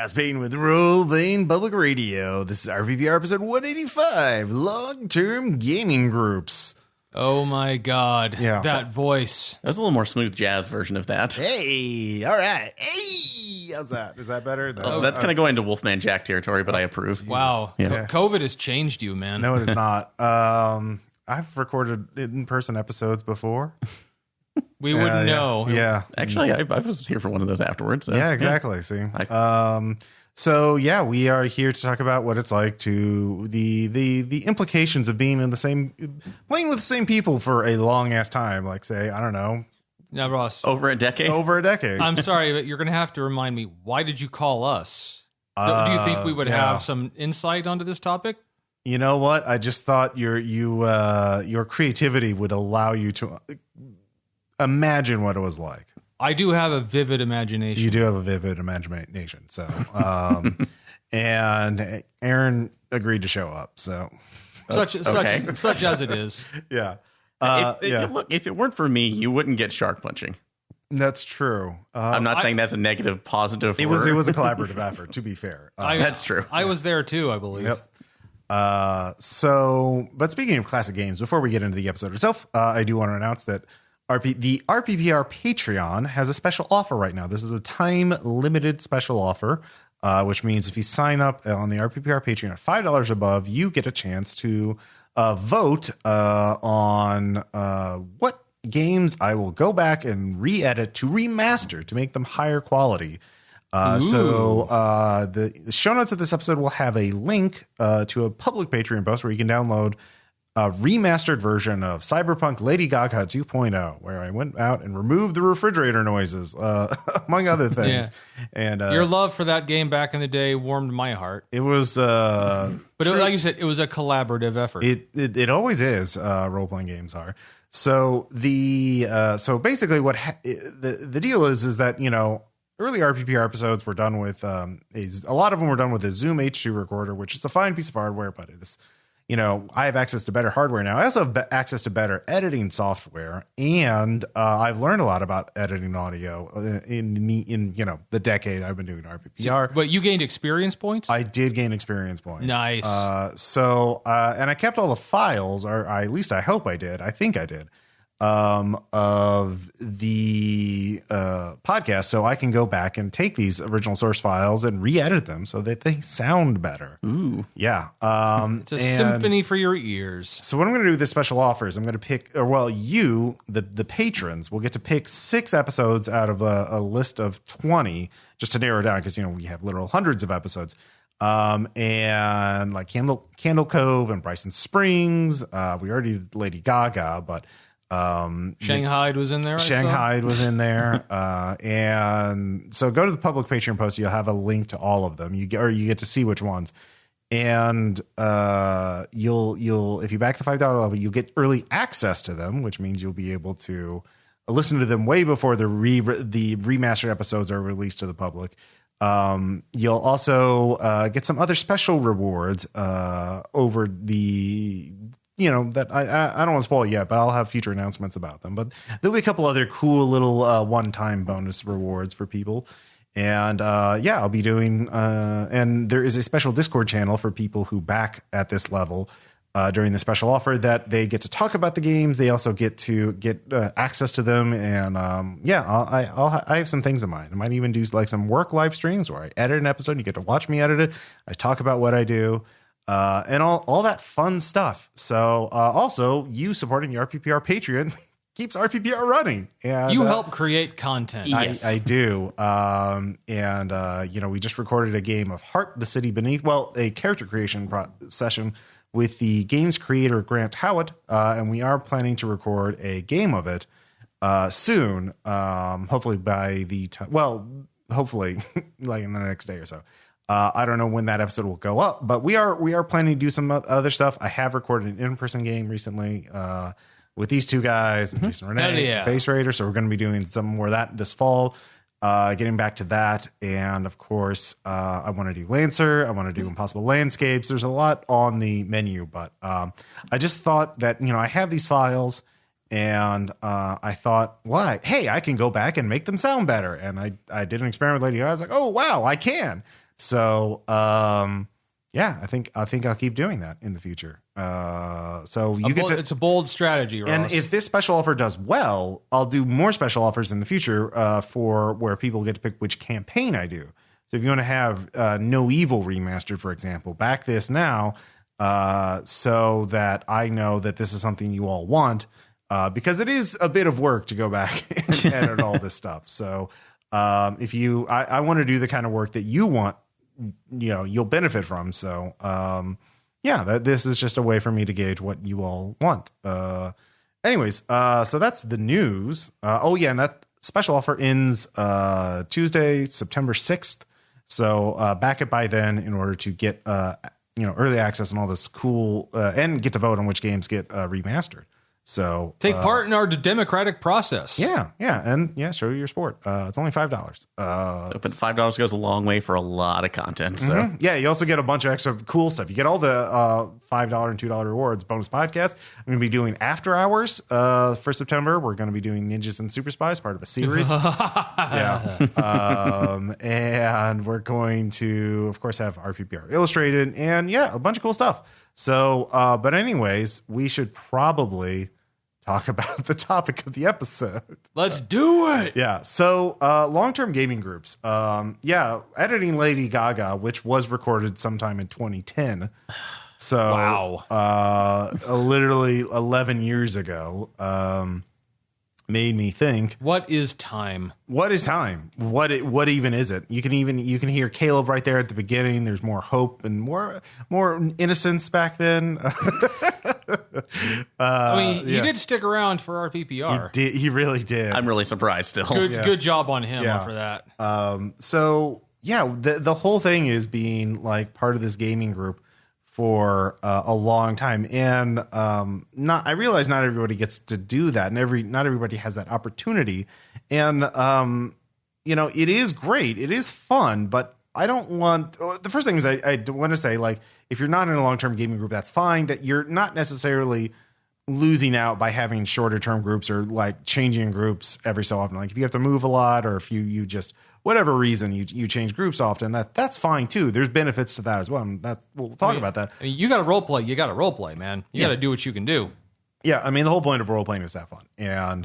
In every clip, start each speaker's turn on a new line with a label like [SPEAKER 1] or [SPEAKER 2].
[SPEAKER 1] Ross Payne with Roll Playing Public Radio. This is RPPR episode 185, Long-Term Gaming Groups.
[SPEAKER 2] Oh my God, that voice.
[SPEAKER 3] That was a little more smooth jazz version of that.
[SPEAKER 1] Hey, all right. Hey, how's that? Is that better?
[SPEAKER 3] That's kind of going to Wolfman Jack territory, but I approve.
[SPEAKER 2] Wow,
[SPEAKER 3] Yeah.
[SPEAKER 2] COVID has changed you, man.
[SPEAKER 1] No, it is not. I've recorded in-person episodes before.
[SPEAKER 2] We wouldn't know.
[SPEAKER 1] Yeah.
[SPEAKER 3] Actually, I was here for one of those afterwards. So,
[SPEAKER 1] Yeah, exactly. See, so yeah, we are here to talk about what it's like to the implications of being in the same, playing with the same people for a long ass time. Like, say, I don't know,
[SPEAKER 2] Now, Ross,
[SPEAKER 3] Over a decade.
[SPEAKER 1] over a decade.
[SPEAKER 2] I'm sorry, but you're going to have to remind me, why did you call us? Do you think we would have some insight onto this topic?
[SPEAKER 1] You know what? I just thought your creativity would allow you to imagine what it was like.
[SPEAKER 2] I do have a vivid imagination.
[SPEAKER 1] You do have a vivid imagination. So, and Aaron agreed to show up. So,
[SPEAKER 2] such as it is.
[SPEAKER 1] yeah.
[SPEAKER 3] Look, if it weren't for me, you wouldn't get shark punching.
[SPEAKER 1] That's true.
[SPEAKER 3] I'm not saying that's a negative, positive.
[SPEAKER 1] It was a collaborative effort, to be fair.
[SPEAKER 3] That's true.
[SPEAKER 2] I was there too, I believe.
[SPEAKER 1] Yep. But speaking of classic games, before we get into the episode itself, I do want to announce that the RPPR Patreon has a special offer right now. This is a time-limited special offer, which means if you sign up on the RPPR Patreon at $5 above, you get a chance to vote on what games I will go back and re-edit to remaster to make them higher quality. So the show notes of this episode will have a link to a public Patreon post where you can download a remastered version of Cyberpunk Lady Gaga 2.0, where I went out and removed the refrigerator noises, among other things.
[SPEAKER 2] Yeah.
[SPEAKER 1] And
[SPEAKER 2] your love for that game back in the day warmed my heart.
[SPEAKER 1] it was,
[SPEAKER 2] But like you said, it was a collaborative effort.
[SPEAKER 1] it always is. Role playing games are. So so basically, the deal is that early RPPR episodes were done with a lot of them were done with a Zoom H2 recorder, which is a fine piece of hardware, but it's. I have access to better hardware now. I also have access to better editing software, and I've learned a lot about editing audio in the decade I've been doing RPPR.
[SPEAKER 2] But you gained experience points?
[SPEAKER 1] I did gain experience points.
[SPEAKER 2] Nice.
[SPEAKER 1] And I kept all the files, or at least I hope I did. I think I did. Of the podcast, so I can go back and take these original source files and re-edit them so that they sound better.
[SPEAKER 3] Ooh,
[SPEAKER 1] yeah.
[SPEAKER 2] It's a symphony for your ears.
[SPEAKER 1] So what I'm going to do with this special offer is I'm going to pick, the patrons will get to pick 6 episodes out of a list of 20, just to narrow it down because we have literal hundreds of episodes. And like Candle Cove and Bryson Springs. We already did Lady Gaga, but.
[SPEAKER 2] Shanghai was in there.
[SPEAKER 1] Shanghai was in there. And so go to the public Patreon post. You'll have a link to all of them. You get to see which ones. And you'll if you back the $5 level, you'll get early access to them, which means you'll be able to listen to them way before the remastered episodes are released to the public. You'll also get some other special rewards over the that I don't want to spoil it yet, but I'll have future announcements about them. But there'll be a couple other cool little one-time bonus rewards for people. And I'll be doing and there is a special Discord channel for people who back at this level during the special offer that they get to talk about the games. They also get to get access to them. And I have some things in mind. I might even do like some work live streams where I edit an episode. You get to watch me edit it. I talk about what I do. And all that fun stuff. So also you supporting the RPPR Patreon keeps RPPR running. And
[SPEAKER 2] you help create content.
[SPEAKER 3] Yes.
[SPEAKER 1] I do. We just recorded a game of Heart, the City Beneath. Well, a character creation session with the game's creator, Grant Howitt. And we are planning to record a game of it soon. Hopefully by the time, hopefully like in the next day or so. I don't know when that episode will go up, but we are planning to do some other stuff. I have recorded an in-person game recently with these two guys, Jason Renee, Base Raider. So we're going to be doing some more of that this fall. Getting back to that, and of course, I want to do Lancer. I want to do Impossible Landscapes. There's a lot on the menu, but I just thought that I have these files. And I thought, hey, I can go back and make them sound better. And I did an experiment with Lady Gaga. I was like, oh, wow, I can. So yeah, I think I'll keep doing that in the future. So
[SPEAKER 2] it's a bold strategy, Ross.
[SPEAKER 1] And if this special offer does well, I'll do more special offers in the future for where people get to pick which campaign I do. So if you want to have No Evil remastered, for example, back this now so that I know that this is something you all want, because it is a bit of work to go back and edit all this stuff. So if you, I want to do the kind of work that you want, you'll benefit from. So this is just a way for me to gauge what you all want. Anyways, so that's the news. And that special offer ends Tuesday, September 6th. So back it by then in order to get early access and all this cool and get to vote on which games get remastered. So
[SPEAKER 2] take part in our democratic process.
[SPEAKER 1] Yeah. And show your support. It's only $5.
[SPEAKER 3] But $5 goes a long way for a lot of content. So
[SPEAKER 1] yeah, you also get a bunch of extra cool stuff. You get all the $5 and $2 rewards, bonus podcasts. I'm going to be doing after hours for September. We're going to be doing Ninjas and Super Spies, part of a series. And we're going to, of course, have RPPR Illustrated and a bunch of cool stuff. So, but anyways, we should probably talk about the topic of the episode.
[SPEAKER 2] Let's do it.
[SPEAKER 1] Yeah. So, long-term gaming groups. Editing Lady Gaga, which was recorded sometime in 2010. So,
[SPEAKER 2] wow.
[SPEAKER 1] Literally 11 years ago. Made me think,
[SPEAKER 2] what is time?
[SPEAKER 1] What even is it? You can hear Caleb right there at the beginning. There's more hope and more innocence back then.
[SPEAKER 2] He did stick around for RPPR.
[SPEAKER 1] He really did.
[SPEAKER 3] I'm really surprised still.
[SPEAKER 2] Good job on him for that.
[SPEAKER 1] The whole thing is being like part of this gaming group for a long time. And I realize not everybody gets to do that, and not everybody has that opportunity. And it is great, it is fun, but I don't want. The first thing is I want to say, like, if you're not in a long-term gaming group, that's fine. That you're not necessarily losing out by having shorter term groups or like changing groups every so often. Like if you have to move a lot, or if you just whatever reason you change groups often, that's fine too. There's benefits to that as well. And we'll talk about that.
[SPEAKER 2] You got to role play. You got to role play, man. You got to do what you can do.
[SPEAKER 1] Yeah, I mean the whole point of role playing is to have fun, and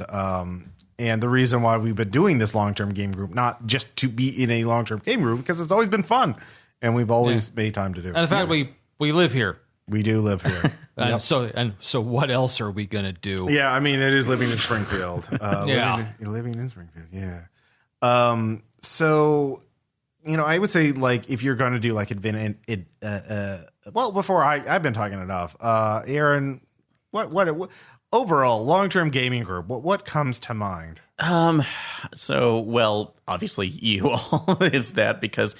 [SPEAKER 1] the reason why we've been doing this long term game group, not just to be in a long term game group, because it's always been fun, and we've always made time to do it.
[SPEAKER 2] And the fact we live here.
[SPEAKER 1] We do live here.
[SPEAKER 2] Yep. So what else are we gonna do?
[SPEAKER 1] Yeah, I mean it is living in Springfield. Living in Springfield. Yeah. So, I would say like if you're going to do like before I've been talking enough. Aaron, what overall long-term gaming group? What comes to mind?
[SPEAKER 3] Obviously you all is that, because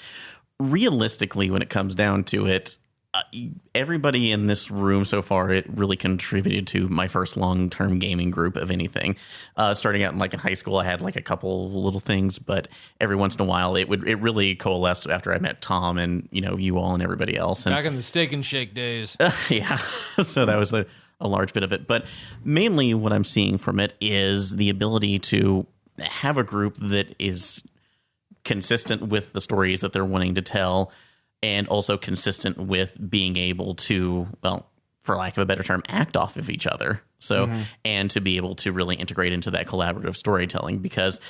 [SPEAKER 3] realistically, when it comes down to it, everybody in this room so far, it really contributed to my first long-term gaming group of anything. Starting out in high school, I had like a couple of little things, but every once in a while it really coalesced after I met Tom and you all and everybody else. And
[SPEAKER 2] back in the Steak and Shake days.
[SPEAKER 3] So that was a large bit of it. But mainly what I'm seeing from it is the ability to have a group that is consistent with the stories that they're wanting to tell, and also consistent with being able to, for lack of a better term, act off of each other. So, and to be able to really integrate into that collaborative storytelling, because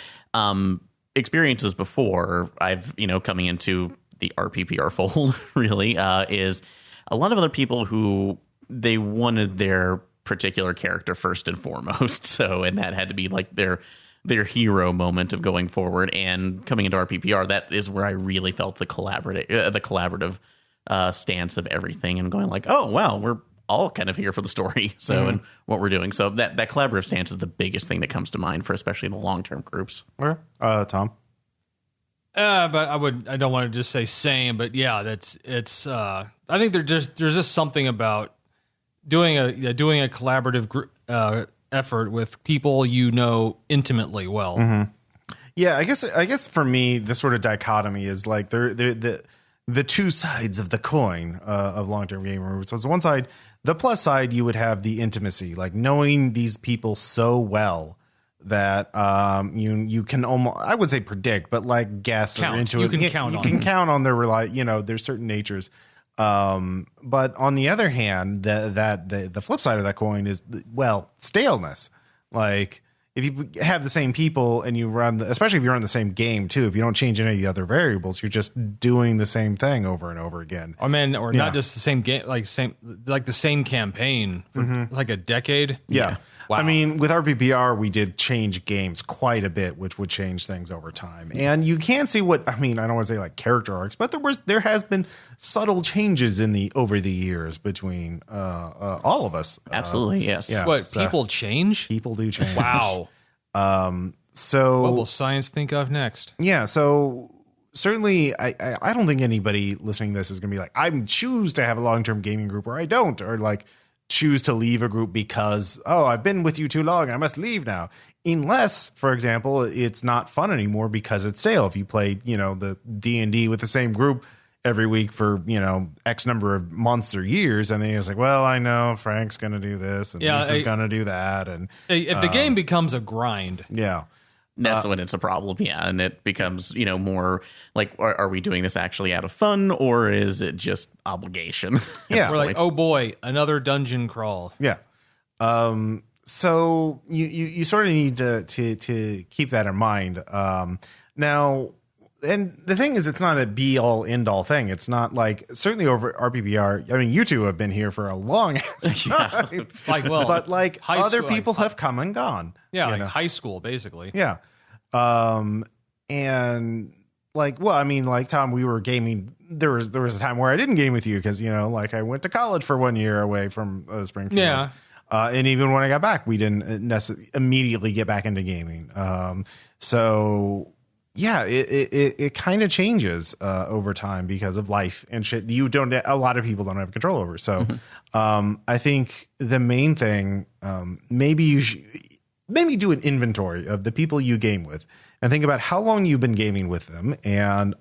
[SPEAKER 3] experiences before I've, coming into the RPPR fold really is a lot of other people who they wanted their particular character first and foremost. So, and that had to be like their hero moment of going forward. And coming into RPPR, that is where I really felt the collaborative stance of everything, and going like, oh wow, we're all kind of here for the story. So and what we're doing. So that collaborative stance is the biggest thing that comes to mind for especially the long-term groups.
[SPEAKER 1] Tom.
[SPEAKER 2] But I don't want to just say same, but yeah, I think there's just something about doing a collaborative group effort with people intimately well.
[SPEAKER 1] Mm-hmm. Yeah, I guess for me the sort of dichotomy is like the two sides of the coin of long-term gaming. So on one side, the plus side, you would have the intimacy, like knowing these people so well that you can almost, I would say predict, but like guess
[SPEAKER 2] Count.
[SPEAKER 1] or intuit.
[SPEAKER 2] You can count
[SPEAKER 1] you
[SPEAKER 2] on
[SPEAKER 1] can
[SPEAKER 2] them.
[SPEAKER 1] count on their there's certain natures. But on the other hand, the flip side of that coin is staleness. Like if you have the same people and you run, especially if you run the same game too, if you don't change any of the other variables, you're just doing the same thing over and over again.
[SPEAKER 2] Or not just the same game, like the same campaign for like a decade.
[SPEAKER 1] Yeah.
[SPEAKER 2] Wow.
[SPEAKER 1] I mean, with RPPR, we did change games quite a bit, which would change things over time. And you can see I don't want to say like character arcs, but there has been subtle changes over the years between all of us.
[SPEAKER 3] Absolutely, yes.
[SPEAKER 1] yeah.
[SPEAKER 2] What,
[SPEAKER 1] so-
[SPEAKER 2] people change?
[SPEAKER 1] People do change.
[SPEAKER 2] Wow.
[SPEAKER 1] So
[SPEAKER 2] What will science think of next?
[SPEAKER 1] yeah, so certainly I don't think anybody listening to this is going to be like, I choose to have a long-term gaming group or I don't, or like choose to leave a group because, I've been with you too long, I must leave now. Unless, for example, it's not fun anymore because it's stale. If you played, the D&D with the same group every week for, X number of months or years, and then you're just like, well, I know Frank's going to do this and Lisa's going to do that. And
[SPEAKER 2] If the game becomes a grind,
[SPEAKER 1] yeah.
[SPEAKER 3] That's when it's a problem, yeah, and it becomes more like, are we doing this actually out of fun, or is it just obligation?
[SPEAKER 1] Yeah.
[SPEAKER 2] we're like, oh boy, another dungeon crawl.
[SPEAKER 1] Yeah. So you sort of need to keep that in mind. Now, and the thing is, it's not a be all end all thing. It's not like, certainly over RPBR. I mean, you two have been here for a long ass time. But like
[SPEAKER 2] high
[SPEAKER 1] other
[SPEAKER 2] school,
[SPEAKER 1] people have come and gone.
[SPEAKER 2] Yeah, like high school, basically.
[SPEAKER 1] Yeah. And like, well, I mean, like Tom, we were gaming. There was a time where I didn't game with you because, like I went to college for 1 year away from Springfield.
[SPEAKER 2] Yeah.
[SPEAKER 1] And even when I got back, we didn't necessarily immediately get back into gaming. So yeah, it kind of changes over time because of life and shit. A lot of people don't have control over. So I think the main thing, maybe you should do an inventory of the people you game with and think about how long you've been gaming with them, and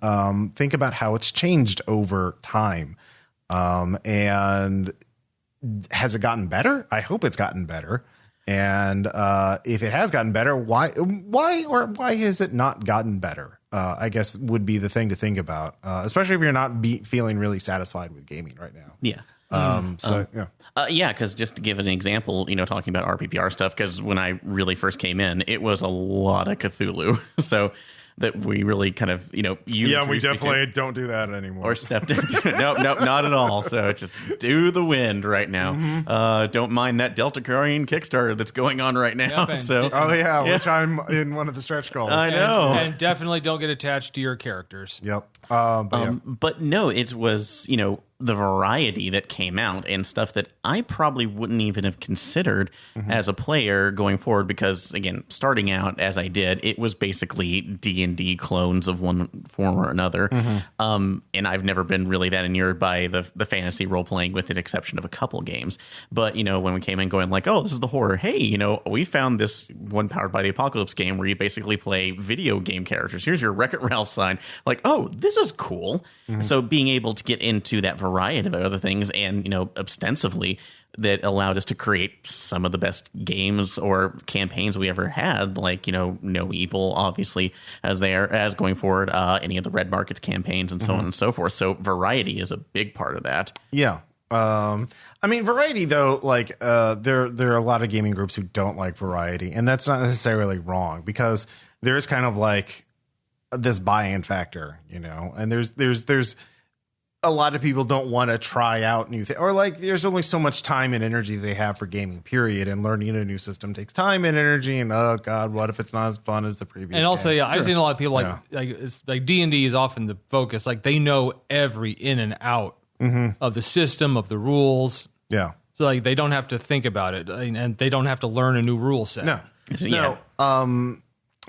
[SPEAKER 1] think about how it's changed over time. And has it gotten better? I hope it's gotten better. And if it has gotten better, why has it not gotten better? I guess would be the thing to think about, especially if you're not feeling really satisfied with gaming right now.
[SPEAKER 3] Yeah.
[SPEAKER 1] Yeah.
[SPEAKER 3] Because just to give an example, talking about RPPR stuff, because when I really first came in, it was a lot of Cthulhu. So that we really kind of, we
[SPEAKER 1] definitely don't do that anymore.
[SPEAKER 3] Or stepped into Nope, not at all. So it's just do the wind right now. Don't mind that Delta Quarian Kickstarter that's going on right now.
[SPEAKER 2] Yep,
[SPEAKER 1] which I'm in one of the stretch goals.
[SPEAKER 3] I know.
[SPEAKER 2] And definitely don't get attached to your characters.
[SPEAKER 1] Yep.
[SPEAKER 3] But no, it was, the variety that came out and stuff that I probably wouldn't even have considered as a player going forward, because again, starting out as I did, it was basically D&D clones of one form or another. And I've never been really that inured by the fantasy role playing, with the exception of a couple games. But when we came in going like, oh, this is the horror, hey, we found this one Powered by the Apocalypse game where you basically play video game characters. Here's your Wreck-It Ralph sign. Like, oh, this is cool. So being able to get into that variety of other things, and ostensively that allowed us to create some of the best games or campaigns we ever had, like No Evil, obviously, as going forward, any of the Red Markets campaigns and so on and so forth. So variety is a big part of that.
[SPEAKER 1] Yeah. I mean, variety though, like there are a lot of gaming groups who don't like variety, and that's not necessarily wrong, because there's kind of like this buy-in factor, and there's a lot of people don't want to try out new things, or like there's only so much time and energy they have for gaming, period. And learning a new system takes time and energy. And oh god, what if it's not as fun as the previous?
[SPEAKER 2] And also,
[SPEAKER 1] game?
[SPEAKER 2] I've seen a lot of people like D&D is often the focus. Like they know every in and out of the system, of the rules.
[SPEAKER 1] Yeah.
[SPEAKER 2] So like they don't have to think about it, and they don't have to learn a new rule set.
[SPEAKER 1] No.
[SPEAKER 3] Yeah.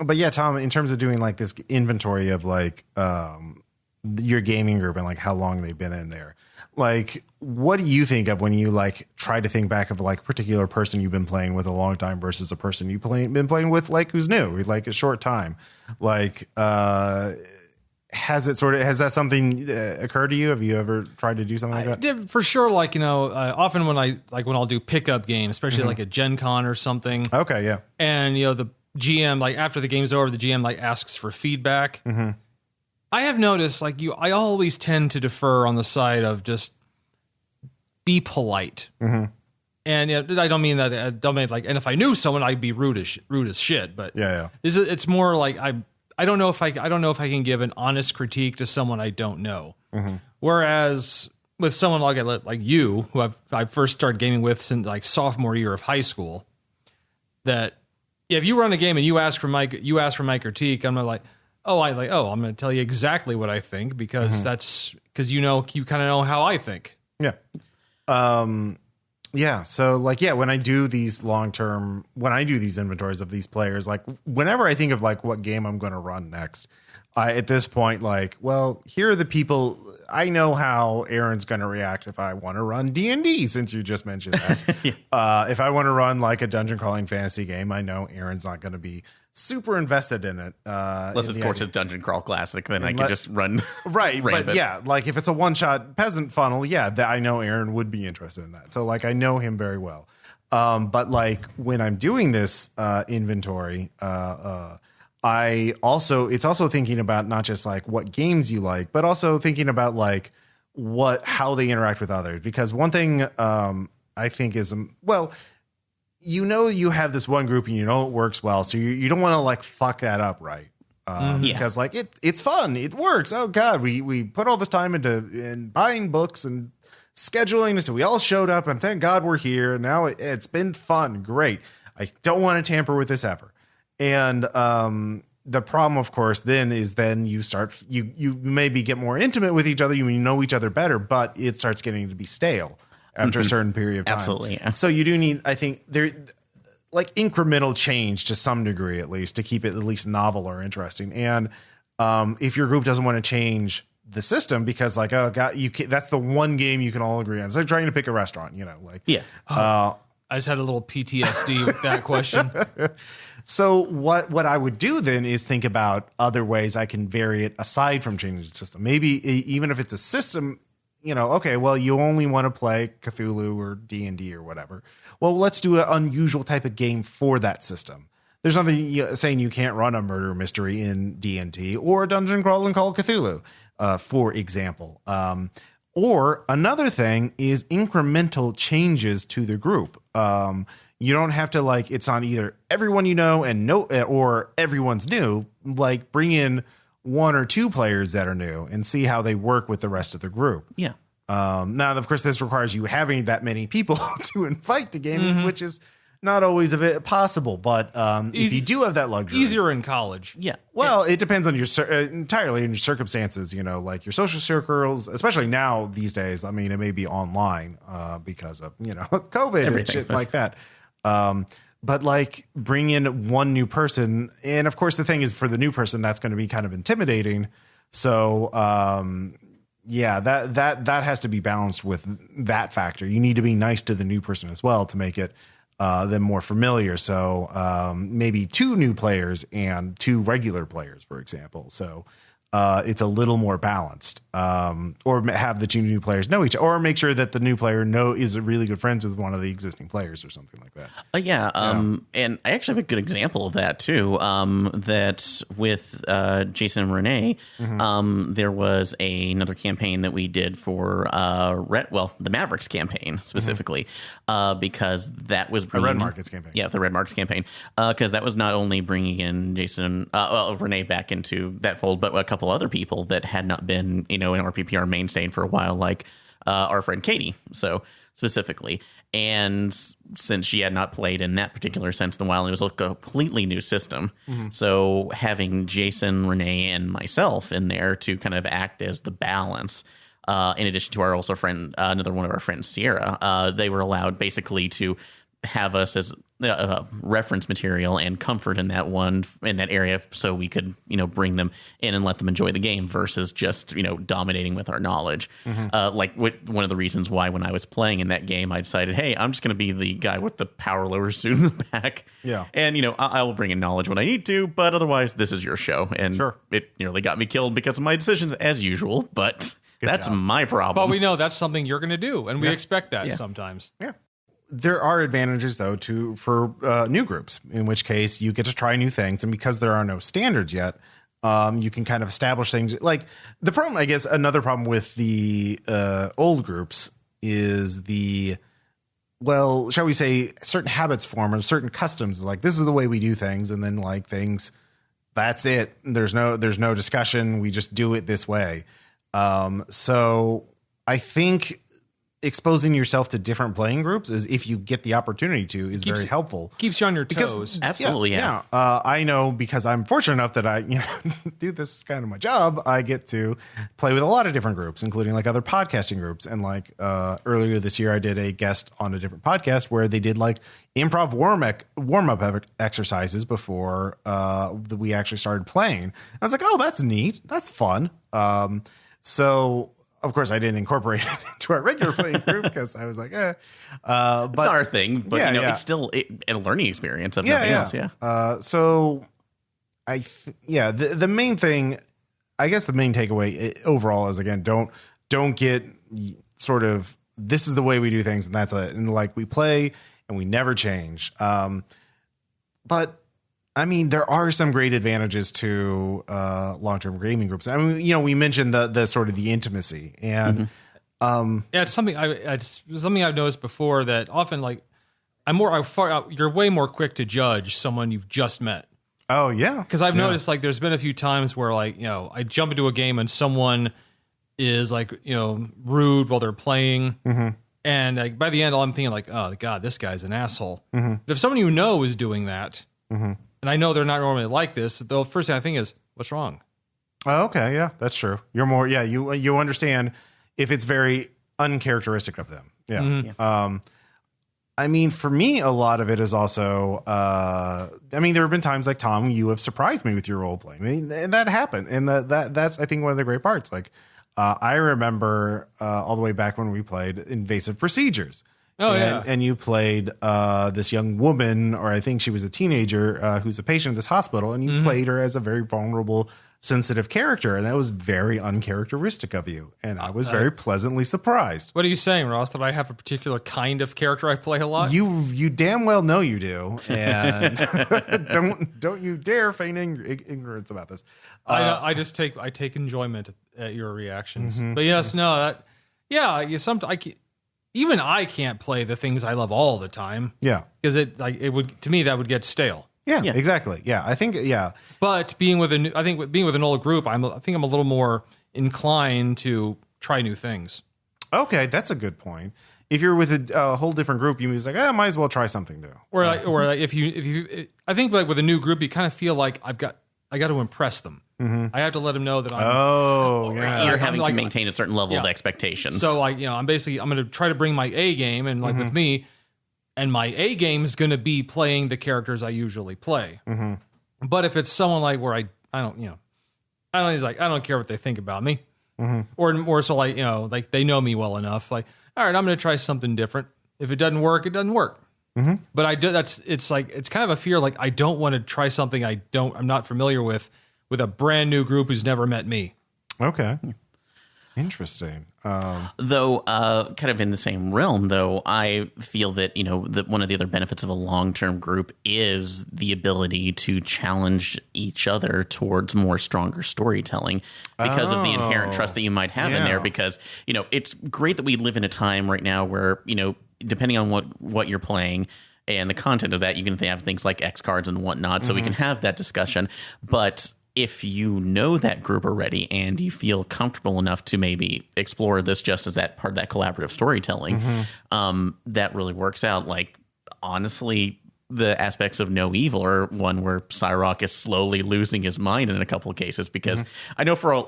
[SPEAKER 1] But yeah, Tom, in terms of doing like this inventory of like your gaming group and like how long they've been in there, like what do you think of when you like try to think back of like a particular person you've been playing with a long time versus a person you've been playing with like who's new, like a short time? Like has that something occurred to you? Have you ever tried to do something like that?
[SPEAKER 2] Did, for sure. Like often when I'll do pickup games, especially like a Gen Con or something.
[SPEAKER 1] Okay, yeah.
[SPEAKER 2] And GM, like after the game's over, the GM like asks for feedback. I have noticed like I always tend to defer on the side of just be polite. And I don't mean that. I don't mean like. And if I knew someone, I'd be rude as shit. But it's more like I don't know if I can give an honest critique to someone I don't know. Whereas with someone like you, who I first started gaming with since like sophomore year of high school, that if you run a game and you ask for my critique, I'm not like, I'm going to tell you exactly what I think because that's because you kind of know how I think.
[SPEAKER 1] Yeah. Yeah. So like, when I do these inventories of these players, like whenever I think of like what game I'm going to run next, at this point, like, well, here are the people. I know how Aaron's going to react if I want to run D&D, since you just mentioned that. If I want to run like a dungeon crawling fantasy game, I know Aaron's not going to be super invested in it.
[SPEAKER 3] Unless, of course, it's Dungeon Crawl Classic, then I can just run.
[SPEAKER 1] Right. But yeah, like if it's a one-shot peasant funnel, I know Aaron would be interested in that. So like I know him very well. But like when I'm doing this inventory, it's also thinking about not just like what games you like, but also thinking about like how they interact with others. Because one thing I think is, you have this one group and you know it works well, so you don't want to like fuck that up, right? Because like it's fun, it works. Oh god, we put all this time into buying books and scheduling, so we all showed up, and thank God we're here. Now it's been fun, great. I don't want to tamper with this ever. And the problem, of course, then you start you maybe get more intimate with each other, you know each other better, but it starts getting to be stale after a certain period of time.
[SPEAKER 3] Absolutely. Yeah.
[SPEAKER 1] So you do need, I think, there like incremental change to some degree, at least, to keep it at least novel or interesting. And if your group doesn't want to change the system because like, oh god, that's the one game you can all agree on. It's like trying to pick a restaurant, like
[SPEAKER 2] I just had a little PTSD with that question.
[SPEAKER 1] So what I would do then is think about other ways I can vary it aside from changing the system. Maybe even if it's a system, okay, well, you only want to play Cthulhu or D&D or whatever. Well, let's do an unusual type of game for that system. There's nothing saying you can't run a murder mystery in D&D or a dungeon crawl and Call of Cthulhu, for example. Or another thing is incremental changes to the group. You don't have to like, it's on either everyone or everyone's new, like bring in one or two players that are new and see how they work with the rest of the group.
[SPEAKER 3] Yeah.
[SPEAKER 1] Now, of course, this requires you having that many people to invite to games, which is not always possible. But if you do have that luxury,
[SPEAKER 2] easier in college.
[SPEAKER 3] Yeah.
[SPEAKER 1] Well, it depends on entirely on your circumstances, like your social circles, especially now these days. I mean, it may be online because of, COVID and shit like that. But like bring in one new person. And of course, the thing is for the new person, that's going to be kind of intimidating. So, that has to be balanced with that factor. You need to be nice to the new person as well to make it them more familiar. So maybe two new players and two regular players, for example. So it's a little more balanced, or have the two new players know each other, or make sure that the new player is really good friends with one of the existing players or something like that.
[SPEAKER 3] And I actually have a good example of that too. That with Jason and Renee, there was another campaign that we did for the Mavericks campaign specifically, because that was
[SPEAKER 1] the Red Markets campaign.
[SPEAKER 3] Yeah, the Red Markets campaign, because that was not only bringing in Jason, Renee back into that fold, but a couple other people that had not been, in our PPR mainstay for a while, like our friend Katie, so specifically. And since she had not played in that particular sense in a while, it was a completely new system. So having Jason, Renee, and myself in there to kind of act as the balance, in addition to our also friend, another one of our friends, Sierra, they were allowed basically to have us as reference material and comfort in that area, so we could bring them in and let them enjoy the game versus just dominating with our knowledge. One of the reasons why when I was playing in that game I decided, hey, I'm just going to be the guy with the power lower suit in the back, and I will bring in knowledge when I need to, but otherwise this is your show. And it nearly got me killed because of my decisions as usual, but that's my problem.
[SPEAKER 2] But we know that's something you're going to do, and we expect that sometimes.
[SPEAKER 1] there are advantages though for new groups, in which case you get to try new things, and because there are no standards yet, you can kind of establish things. Like the problem, I guess, another problem with the old groups is shall we say, certain habits form or certain customs. Like this is the way we do things, and then like things, that's it. There's no discussion. We just do it this way. So I think exposing yourself to different playing groups is, if you get the opportunity to, is very helpful.
[SPEAKER 2] Keeps you on your toes.
[SPEAKER 3] Absolutely, yeah.
[SPEAKER 1] I know, because I'm fortunate enough that I do this is kind of my job. I get to play with a lot of different groups, including like other podcasting groups. And like earlier this year, I did a guest on a different podcast where they did like improv warm up exercises before we actually started playing. I was like, oh, that's neat. That's fun. So of course, I didn't incorporate it into our regular playing group because I was like, But
[SPEAKER 3] it's not our thing, but it's still a learning experience of nothing else. Yeah.
[SPEAKER 1] So the main thing, I guess the main takeaway overall is, again, don't get sort of, this is the way we do things and that's it. And like we play and we never change. But I mean, there are some great advantages to long-term gaming groups. I mean, we mentioned the sort of the intimacy, and
[SPEAKER 2] it's something I've noticed before, that often like you're way more quick to judge someone you've just met.
[SPEAKER 1] Oh yeah,
[SPEAKER 2] because I've noticed like there's been a few times where like I jump into a game and someone is like rude while they're playing. Mm-hmm. And like by the end, I'm thinking like, oh God, this guy's an asshole. Mm-hmm. But if someone is doing that, mm-hmm. and I know they're not normally like this, the first thing I think is, what's wrong?
[SPEAKER 1] Oh, okay, yeah, that's true. You're more, you understand if it's very uncharacteristic of them. Yeah. Mm-hmm. I mean, for me, a lot of it is also, there have been times like, Tom, you have surprised me with your role playing. I mean, and that happened. And that's, I think, one of the great parts. Like, I remember all the way back when we played Invasive Procedures.
[SPEAKER 2] Oh,
[SPEAKER 1] and you played this young woman, or I think she was a teenager, who's a patient at this hospital, and you mm-hmm. played her as a very vulnerable, sensitive character, and that was very uncharacteristic of you, and I was very pleasantly surprised.
[SPEAKER 2] What are you saying, Ross? That I have a particular kind of character I play a lot?
[SPEAKER 1] You damn well know you do, and don't you dare feign ignorance about this.
[SPEAKER 2] I take enjoyment at your reactions, mm-hmm. but yes, no, even I can't play the things I love all the time.
[SPEAKER 1] Yeah,
[SPEAKER 2] because it would, to me, that would get stale.
[SPEAKER 1] Yeah, exactly. Yeah, I think
[SPEAKER 2] But being with an old group, I think I'm a little more inclined to try new things.
[SPEAKER 1] Okay, that's a good point. If you're with a whole different group, you might as well try something new.
[SPEAKER 2] Or if you, I think like with a new group, you kind of feel like I got to impress them. Mm-hmm. I have to let them know that
[SPEAKER 3] you're having to maintain a certain level of expectations.
[SPEAKER 2] So I'm going to try to bring my A game, and like mm-hmm. with me. And my A game is going to be playing the characters I usually play. Mm-hmm. But if it's someone like where I don't care what they think about me, mm-hmm. or more so like like they know me well enough. Like, all right, I'm going to try something different. If it doesn't work, it doesn't work. Mm-hmm. But it's kind of a fear. Like I don't want to try something I'm not familiar with a brand new group who's never met me.
[SPEAKER 1] Okay. Interesting.
[SPEAKER 3] Though, kind of in the same realm, though, I feel that, that one of the other benefits of a long-term group is the ability to challenge each other towards more stronger storytelling because of the inherent trust that you might have in there. Because, it's great that we live in a time right now where, depending on what you're playing and the content of that, you can have things like X cards and whatnot. Mm-hmm. So we can have that discussion. But if you know that group already and you feel comfortable enough to maybe explore this just as that part of that collaborative storytelling, mm-hmm. That really works out. Like, honestly, the aspects of No Evil are one where Cyrock is slowly losing his mind in a couple of cases, because mm-hmm. I know for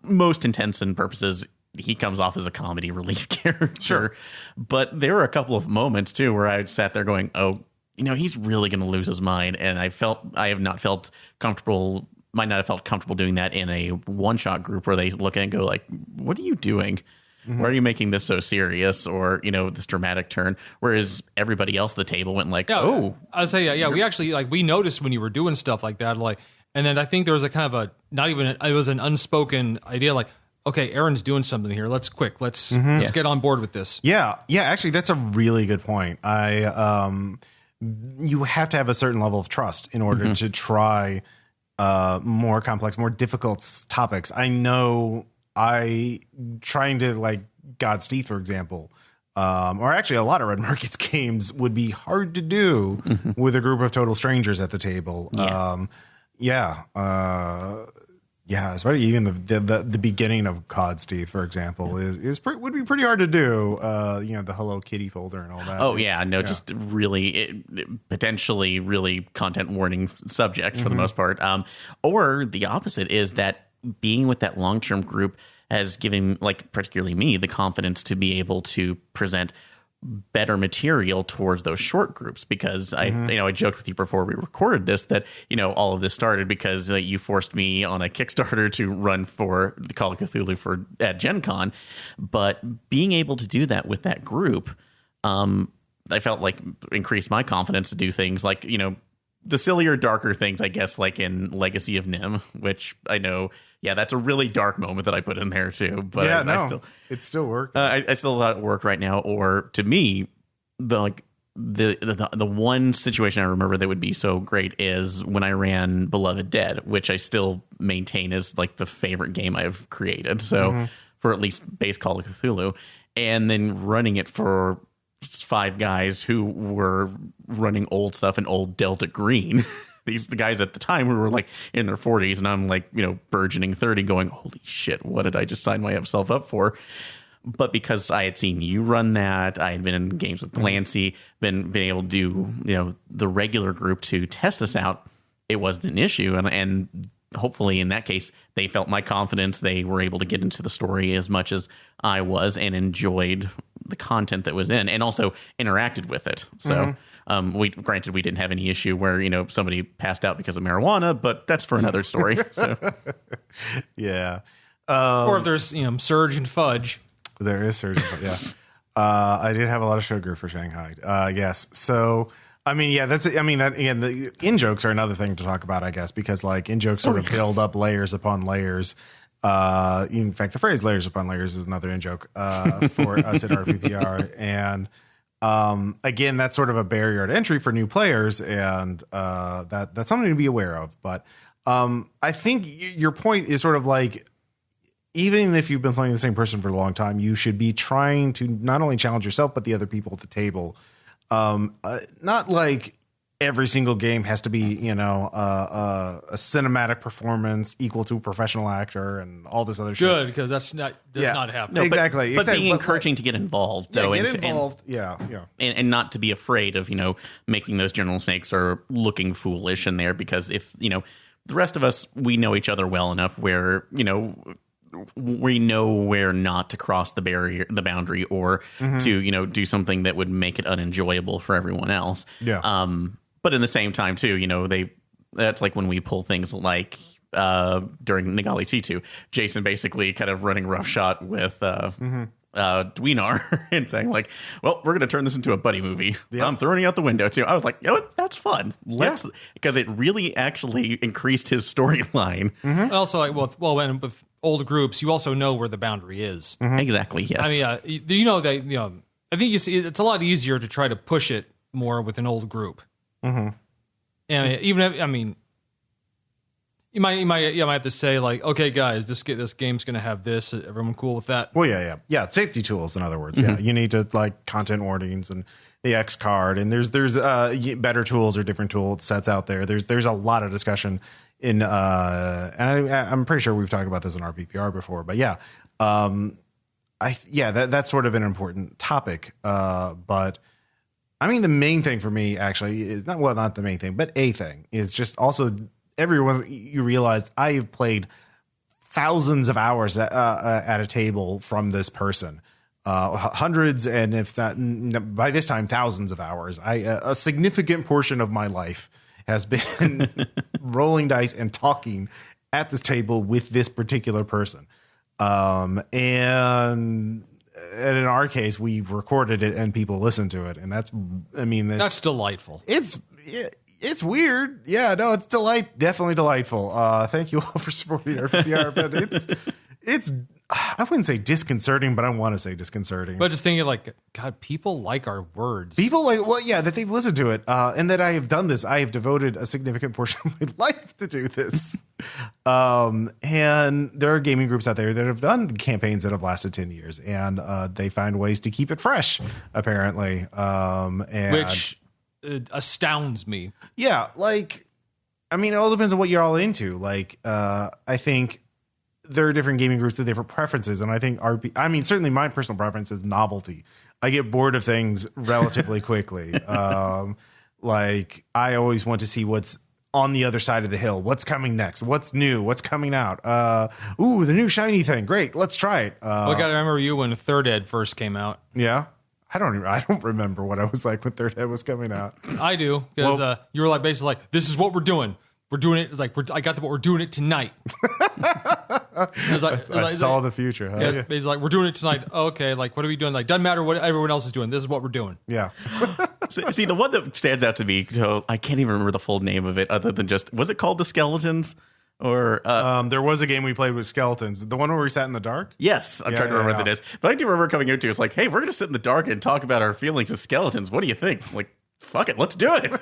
[SPEAKER 3] most intents and purposes, he comes off as a comedy relief character.
[SPEAKER 1] Sure.
[SPEAKER 3] But there were a couple of moments, too, where I sat there going, oh, he's really going to lose his mind. And I have not felt comfortable, might not have felt comfortable doing that in a one-shot group where they look at it and go like, what are you doing? Mm-hmm. Why are you making this so serious, or, this dramatic turn? Whereas everybody else at the table went like, oh.
[SPEAKER 2] I'll say, we actually, we noticed when you were doing stuff like that, and then I think there was a kind of it was an unspoken idea, like, okay, Aaron's doing something here. Let's get on board with this.
[SPEAKER 1] Yeah. Actually, that's a really good point. You have to have a certain level of trust in order to try more complex, more difficult topics. I know trying to like God's Teeth, for example, or actually a lot of Red Markets games would be hard to do with a group of total strangers at the table. Especially even the beginning of God's Teeth, for example, would be pretty hard to do. The Hello Kitty folder and all that.
[SPEAKER 3] Oh yeah, no, just really potentially really content warning subject for the most part. Or the opposite is that being with that long term group has given, like particularly me, the confidence to be able to present better material towards those short groups, because I joked with you before we recorded this that all of this started because you forced me on a Kickstarter to run for the Call of Cthulhu at Gen Con, but being able to do that with that group, I felt like increased my confidence to do things like the sillier, darker things, I guess, like in Legacy of Nim, which I know, that's a really dark moment that I put in there too. But
[SPEAKER 1] it still worked.
[SPEAKER 3] I still thought it worked right now. Or to me, the one situation I remember that would be so great is when I ran Beloved Dead, which I still maintain is like the favorite game I've created. So for at least base Call of Cthulhu, and then running it for 5 guys who were running old stuff in old Delta Green. The guys at the time who were like in their 40s, and I'm like, burgeoning 30, going, holy shit, what did I just sign myself up for? But because I had seen you run that, I had been in games with Clancy, been able to do the regular group to test this out, it wasn't an issue, and hopefully in that case they felt my confidence. They were able to get into the story as much as I was and enjoyed the content that was in, and also interacted with it. So we didn't have any issue where somebody passed out because of marijuana, but that's for another story. So
[SPEAKER 1] yeah,
[SPEAKER 2] or if there's Surge and Fudge.
[SPEAKER 1] There is Surge and Fudge. Yeah, I did have a lot of sugar for Shanghai. Yes, so. I mean, the in-jokes are another thing to talk about, I guess, because like in-jokes sort of build up layers upon layers. In fact, the phrase layers upon layers is another in-joke for us at RPPR. And again, that's sort of a barrier to entry for new players, and that's something to be aware of. But I think your point is sort of like, even if you've been playing the same person for a long time, you should be trying to not only challenge yourself, but the other people at the table. Not like every single game has to be, a cinematic performance equal to a professional actor and all this other shit.
[SPEAKER 2] Good, because does not happen.
[SPEAKER 1] No, exactly.
[SPEAKER 3] But being encouraging to get involved, though.
[SPEAKER 1] Get involved.
[SPEAKER 3] And not to be afraid of, making those general mistakes or looking foolish in there, because if, the rest of us, we know each other well enough where, we know where not to cross the boundary, or to do something that would make it unenjoyable for everyone else. But in the same time too, that's like when we pull things like during Nagali C2, Jason basically kind of running roughshod with Dweenar and saying like, well, we're going to turn this into a buddy movie. I'm throwing it out the window too. I was like, that's fun. Because it really actually increased his storyline.
[SPEAKER 2] And also, like, and with old groups, you also know where the boundary is.
[SPEAKER 3] Exactly. Yes.
[SPEAKER 2] I mean, I think you see it's a lot easier to try to push it more with an old group. And you might have to say like, okay, guys, this game's going to have this. Everyone cool with that?
[SPEAKER 1] Well, yeah. Safety tools, in other words. Yeah, you need to like content warnings and the X card, and there's better tools or different tool sets out there. There's a lot of discussion in, and I'm pretty sure we've talked about this in RPPR before, but that's sort of an important topic. But I mean, the main thing for me actually is not the main thing, but a thing is just also. Everyone, you realize I've played thousands of hours at a table from this person, hundreds, and if that by this time thousands of hours. A significant portion of my life has been rolling dice and talking at this table with this particular person, and in our case, we've recorded it and people listen to it, and that's
[SPEAKER 2] delightful.
[SPEAKER 1] It's weird. Yeah, no, it's definitely delightful. Thank you all for supporting RPPR, but I wouldn't say disconcerting, but I want to say disconcerting.
[SPEAKER 2] But just thinking like, God, people like our words.
[SPEAKER 1] People like, well, yeah, that they've listened to it, and that I have done this. I have devoted a significant portion of my life to do this. And there are gaming groups out there that have done campaigns that have lasted 10 years, and they find ways to keep it fresh, apparently. And
[SPEAKER 2] which astounds me.
[SPEAKER 1] yeah, like, I mean, it all depends on what you're all into. Like, I think there are different gaming groups with different preferences, and I think I mean, certainly my personal preference is novelty. I get bored of things relatively quickly. Like, I always want to see what's on the other side of the hill. What's coming next? What's new? What's coming out? Ooh, the new shiny thing. Great, let's try it.
[SPEAKER 2] I gotta remember you when Third Ed first came out.
[SPEAKER 1] Yeah, I don't remember what I was like when Third Ed was coming out.
[SPEAKER 2] I do, because you were like basically like, "This is what we're doing. We're doing it." It's like we're doing it tonight.
[SPEAKER 1] I saw the future. Huh?
[SPEAKER 2] Yeah, he's like, "We're doing it tonight." Oh, okay, like what are we doing? Like, doesn't matter what everyone else is doing. This is what we're doing.
[SPEAKER 1] Yeah.
[SPEAKER 3] See, the one that stands out to me, so I can't even remember the full name of it, other than just, was it called The Skeletons? Or
[SPEAKER 1] there was a game we played with skeletons. The one where we sat in the dark?
[SPEAKER 3] yes, I'm trying to remember what it is. But I do remember coming into it's like, hey, we're going to sit in the dark and talk about our feelings as skeletons. What do you think? I'm like, fuck it, let's do it.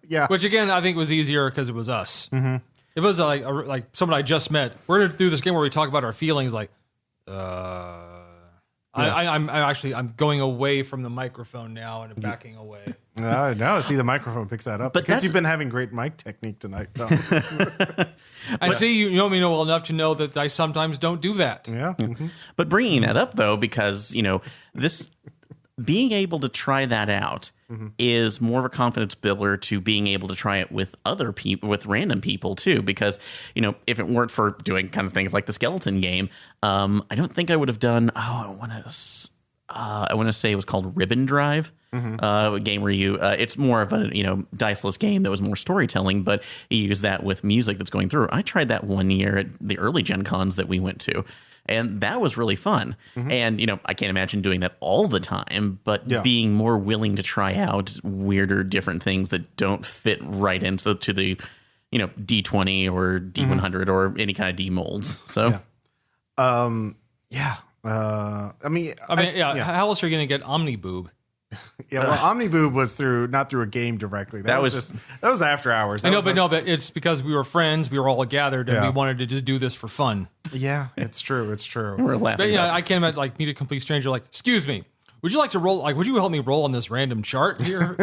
[SPEAKER 1] Yeah.
[SPEAKER 2] Which again, I think was easier because it was us. Mm-hmm. If it was like someone I just met, we're gonna do this game where we talk about our feelings. Like, I'm going away from the microphone now and backing away.
[SPEAKER 1] No, see, the microphone picks that up.
[SPEAKER 3] But
[SPEAKER 1] because you've been having great mic technique tonight. So.
[SPEAKER 2] I see you know me well enough to know that I sometimes don't do that.
[SPEAKER 1] Yeah. Mm-hmm.
[SPEAKER 3] But bringing that up, though, because, this being able to try that out is more of a confidence builder to being able to try it with other people, with random people, too. Because, if it weren't for doing kind of things like the skeleton game, I don't think I would have done, I want to say it was called Ribbon Drive. A game where you it's more of a diceless game that was more storytelling, but you use that with music that's going through. I tried that one year at the early Gen Cons that we went to, and that was really fun. And I can't imagine doing that all the time, but being more willing to try out weirder, different things that don't fit right into the D20 or D100 or any kind of D molds. So
[SPEAKER 1] I mean,
[SPEAKER 2] how else are you going to get Omniboob?
[SPEAKER 1] Yeah, well, Omniboob was not through a game directly. That was after hours.
[SPEAKER 2] But it's because we were friends. We were all gathered, and we wanted to just do this for fun.
[SPEAKER 1] Yeah, it's true. It's true.
[SPEAKER 3] We're laughing.
[SPEAKER 2] But, I can't imagine meet a complete stranger. Like, excuse me, would you like to roll? Like, would you help me roll on this random chart here?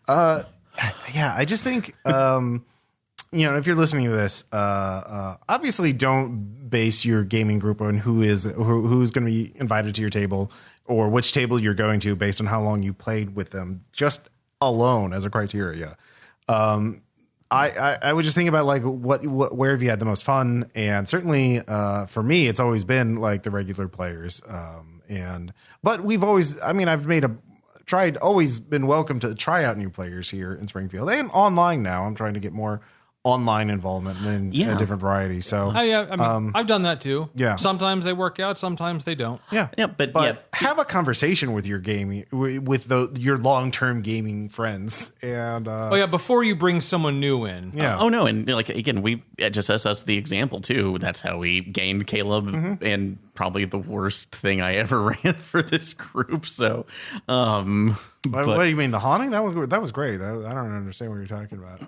[SPEAKER 1] Yeah, I just think if you're listening to this, obviously don't base your gaming group on who's going to be invited to your table or which table you're going to based on how long you played with them, just alone as a criteria. I would just think about like where have you had the most fun, and certainly for me it's always been like the regular players. But we've always, always been welcome to try out new players here in Springfield and online now. I'm trying to get more online involvement and a different variety. So
[SPEAKER 2] I've done that too.
[SPEAKER 1] Yeah.
[SPEAKER 2] Sometimes they work out, sometimes they don't.
[SPEAKER 1] Yeah. But have a conversation with your gaming with your long-term gaming friends and
[SPEAKER 2] before you bring someone new in.
[SPEAKER 1] Yeah.
[SPEAKER 3] Oh no, and again, we just as us the example too. That's how we gained Caleb, and probably the worst thing I ever ran for this group. So,
[SPEAKER 1] what do you mean, the haunting? That was great. I don't understand what you're talking about.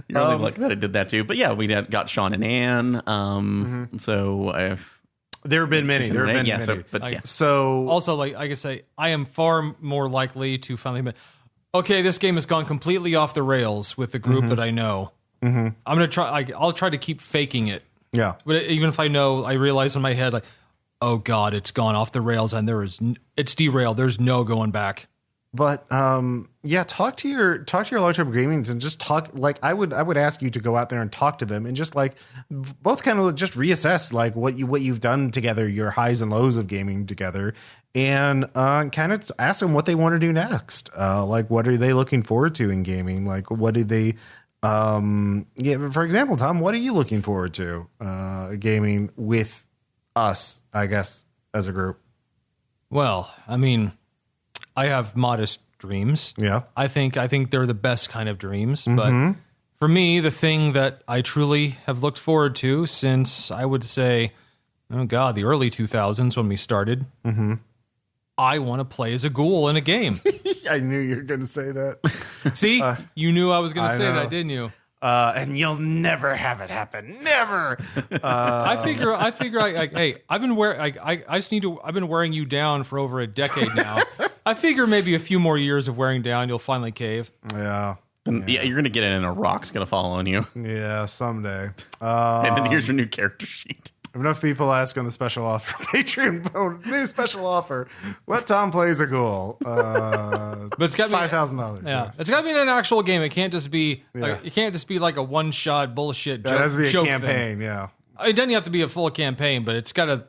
[SPEAKER 3] You're really lucky that I did that too. But yeah, we got Sean and Ann. So
[SPEAKER 1] there have been many. So
[SPEAKER 2] also, like I could say, I am far more likely to finally admit, okay, this game has gone completely off the rails with the group that I know. I'm gonna try. I'll try to keep faking it.
[SPEAKER 1] Yeah.
[SPEAKER 2] But even if I realize in my head like, oh God, it's gone off the rails and it's derailed. There's no going back.
[SPEAKER 1] But talk to your long-term gamings and just talk. Like I would ask you to go out there and talk to them and just like both kind of just reassess like what you've done together, your highs and lows of gaming together, and kind of ask them what they want to do next. Like what are they looking forward to in gaming? Like what do they? For example, Tom, what are you looking forward to gaming with us? I guess as a group.
[SPEAKER 2] Well, I have modest dreams.
[SPEAKER 1] Yeah.
[SPEAKER 2] I think they're the best kind of dreams, but For me, the thing that I truly have looked forward to since, I would say, oh God, the early 2000s when we started, I want to play as a ghoul in a game.
[SPEAKER 1] I knew you were going to say that.
[SPEAKER 2] See, you knew I was going
[SPEAKER 1] I
[SPEAKER 2] to say
[SPEAKER 1] know.
[SPEAKER 2] that, didn't you?
[SPEAKER 1] And you'll never have it happen. Never.
[SPEAKER 2] I figure, hey, I've been I've been wearing you down for over a decade now. I figure maybe a few more years of wearing down, you'll finally cave.
[SPEAKER 1] Yeah.
[SPEAKER 3] And yeah, you're going to get in and a rock's going to fall on you.
[SPEAKER 1] Yeah, someday.
[SPEAKER 3] And then here's your new character sheet.
[SPEAKER 1] Enough people ask on the special offer Patreon new special offer. Let Tom play as a ghoul.
[SPEAKER 2] But it's got to be
[SPEAKER 1] $5,000.
[SPEAKER 2] Yeah, it's got to be in an actual game. It can't just be like, it can't just be like a one shot bullshit joke.
[SPEAKER 1] That has to be a
[SPEAKER 2] joke
[SPEAKER 1] campaign.
[SPEAKER 2] thing.
[SPEAKER 1] Yeah,
[SPEAKER 2] It doesn't have to be a full campaign, but it's got to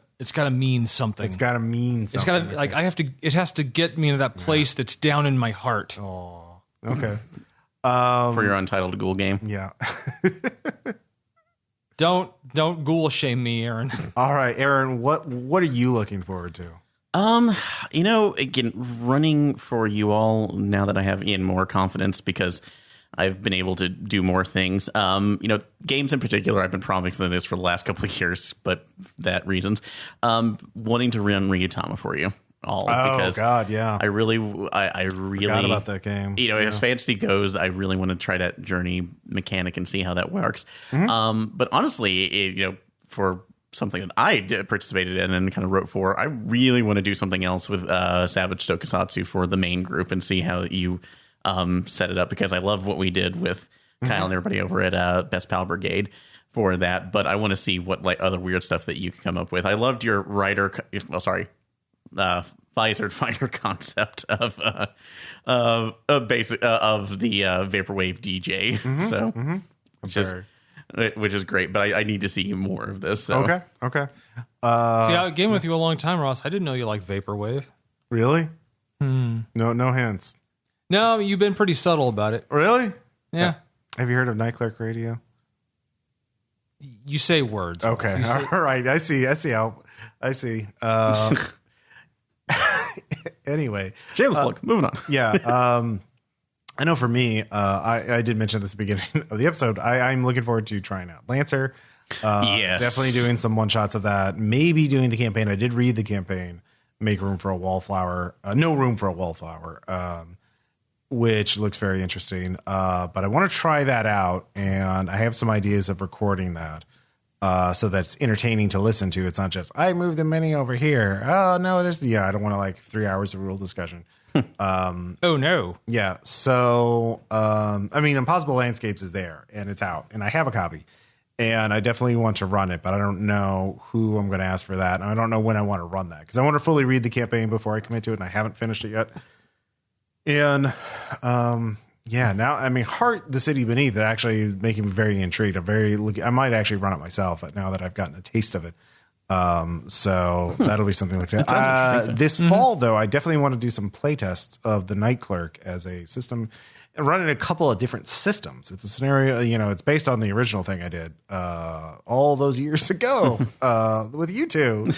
[SPEAKER 2] mean something.
[SPEAKER 1] it's got to mean something.
[SPEAKER 2] It's got to like it has to get me into that place that's down in my heart.
[SPEAKER 1] Okay.
[SPEAKER 3] For your Untitled Ghoul game.
[SPEAKER 1] Yeah.
[SPEAKER 2] Don't ghoul shame me, Aaron.
[SPEAKER 1] All right, Aaron. What are you looking forward to?
[SPEAKER 3] Again, running for you all now that I have Ian more confidence because I've been able to do more things. Games in particular, I've been promising this for the last couple of years, but that reasons. Wanting to run Ryutama for you all because
[SPEAKER 1] God, yeah.
[SPEAKER 3] I really
[SPEAKER 1] Forgot about that game.
[SPEAKER 3] As fantasy goes, I really want to try that journey mechanic and see how that works. But honestly, for something that I participated in and kind of wrote for, I really want to do something else with Savage Tokusatsu for the main group and see how you set it up, because I love what we did with Kyle and everybody over at Best Pal Brigade for that. But I want to see what like other weird stuff that you can come up with. I loved your Visored Finder concept of the Vaporwave DJ. Which is great, but I need to see more of this. So.
[SPEAKER 1] Okay.
[SPEAKER 2] See, I game with you a long time, Ross. I didn't know you liked Vaporwave.
[SPEAKER 1] Really? No hints.
[SPEAKER 2] No, you've been pretty subtle about it.
[SPEAKER 1] Really?
[SPEAKER 2] Yeah.
[SPEAKER 1] Have you heard of Night Clerk Radio?
[SPEAKER 2] You say words.
[SPEAKER 1] Okay.
[SPEAKER 2] You say-
[SPEAKER 1] All right. I see how. I see. Anyway.
[SPEAKER 3] James plug. Moving on.
[SPEAKER 1] Yeah. I know for me, I did mention this at the beginning of the episode. I'm looking forward to trying out Lancer.
[SPEAKER 3] Yes.
[SPEAKER 1] Definitely doing some one shots of that. Maybe doing the campaign. I did read the campaign. Make room for a wallflower. No room for a wallflower. Which looks very interesting. But I want to try that out, and I have some ideas of recording that. So that it's entertaining to listen to. It's not just, I moved the mini over here. Oh, no, I don't want to 3 hours of rule discussion.
[SPEAKER 2] oh, no.
[SPEAKER 1] Yeah. So, Impossible Landscapes is there and it's out and I have a copy and I definitely want to run it, but I don't know who I'm going to ask for that. And I don't know when I want to run that because I want to fully read the campaign before I commit to it. And I haven't finished it yet. And, now, Heart, the City Beneath, it actually is making me very intrigued. I might actually run it myself now that I've gotten a taste of it. So that'll be something like that. This fall, though, I definitely want to do some play tests of the Night Clerk as a system and running a couple of different systems. It's a scenario, it's based on the original thing I did all those years ago with you two.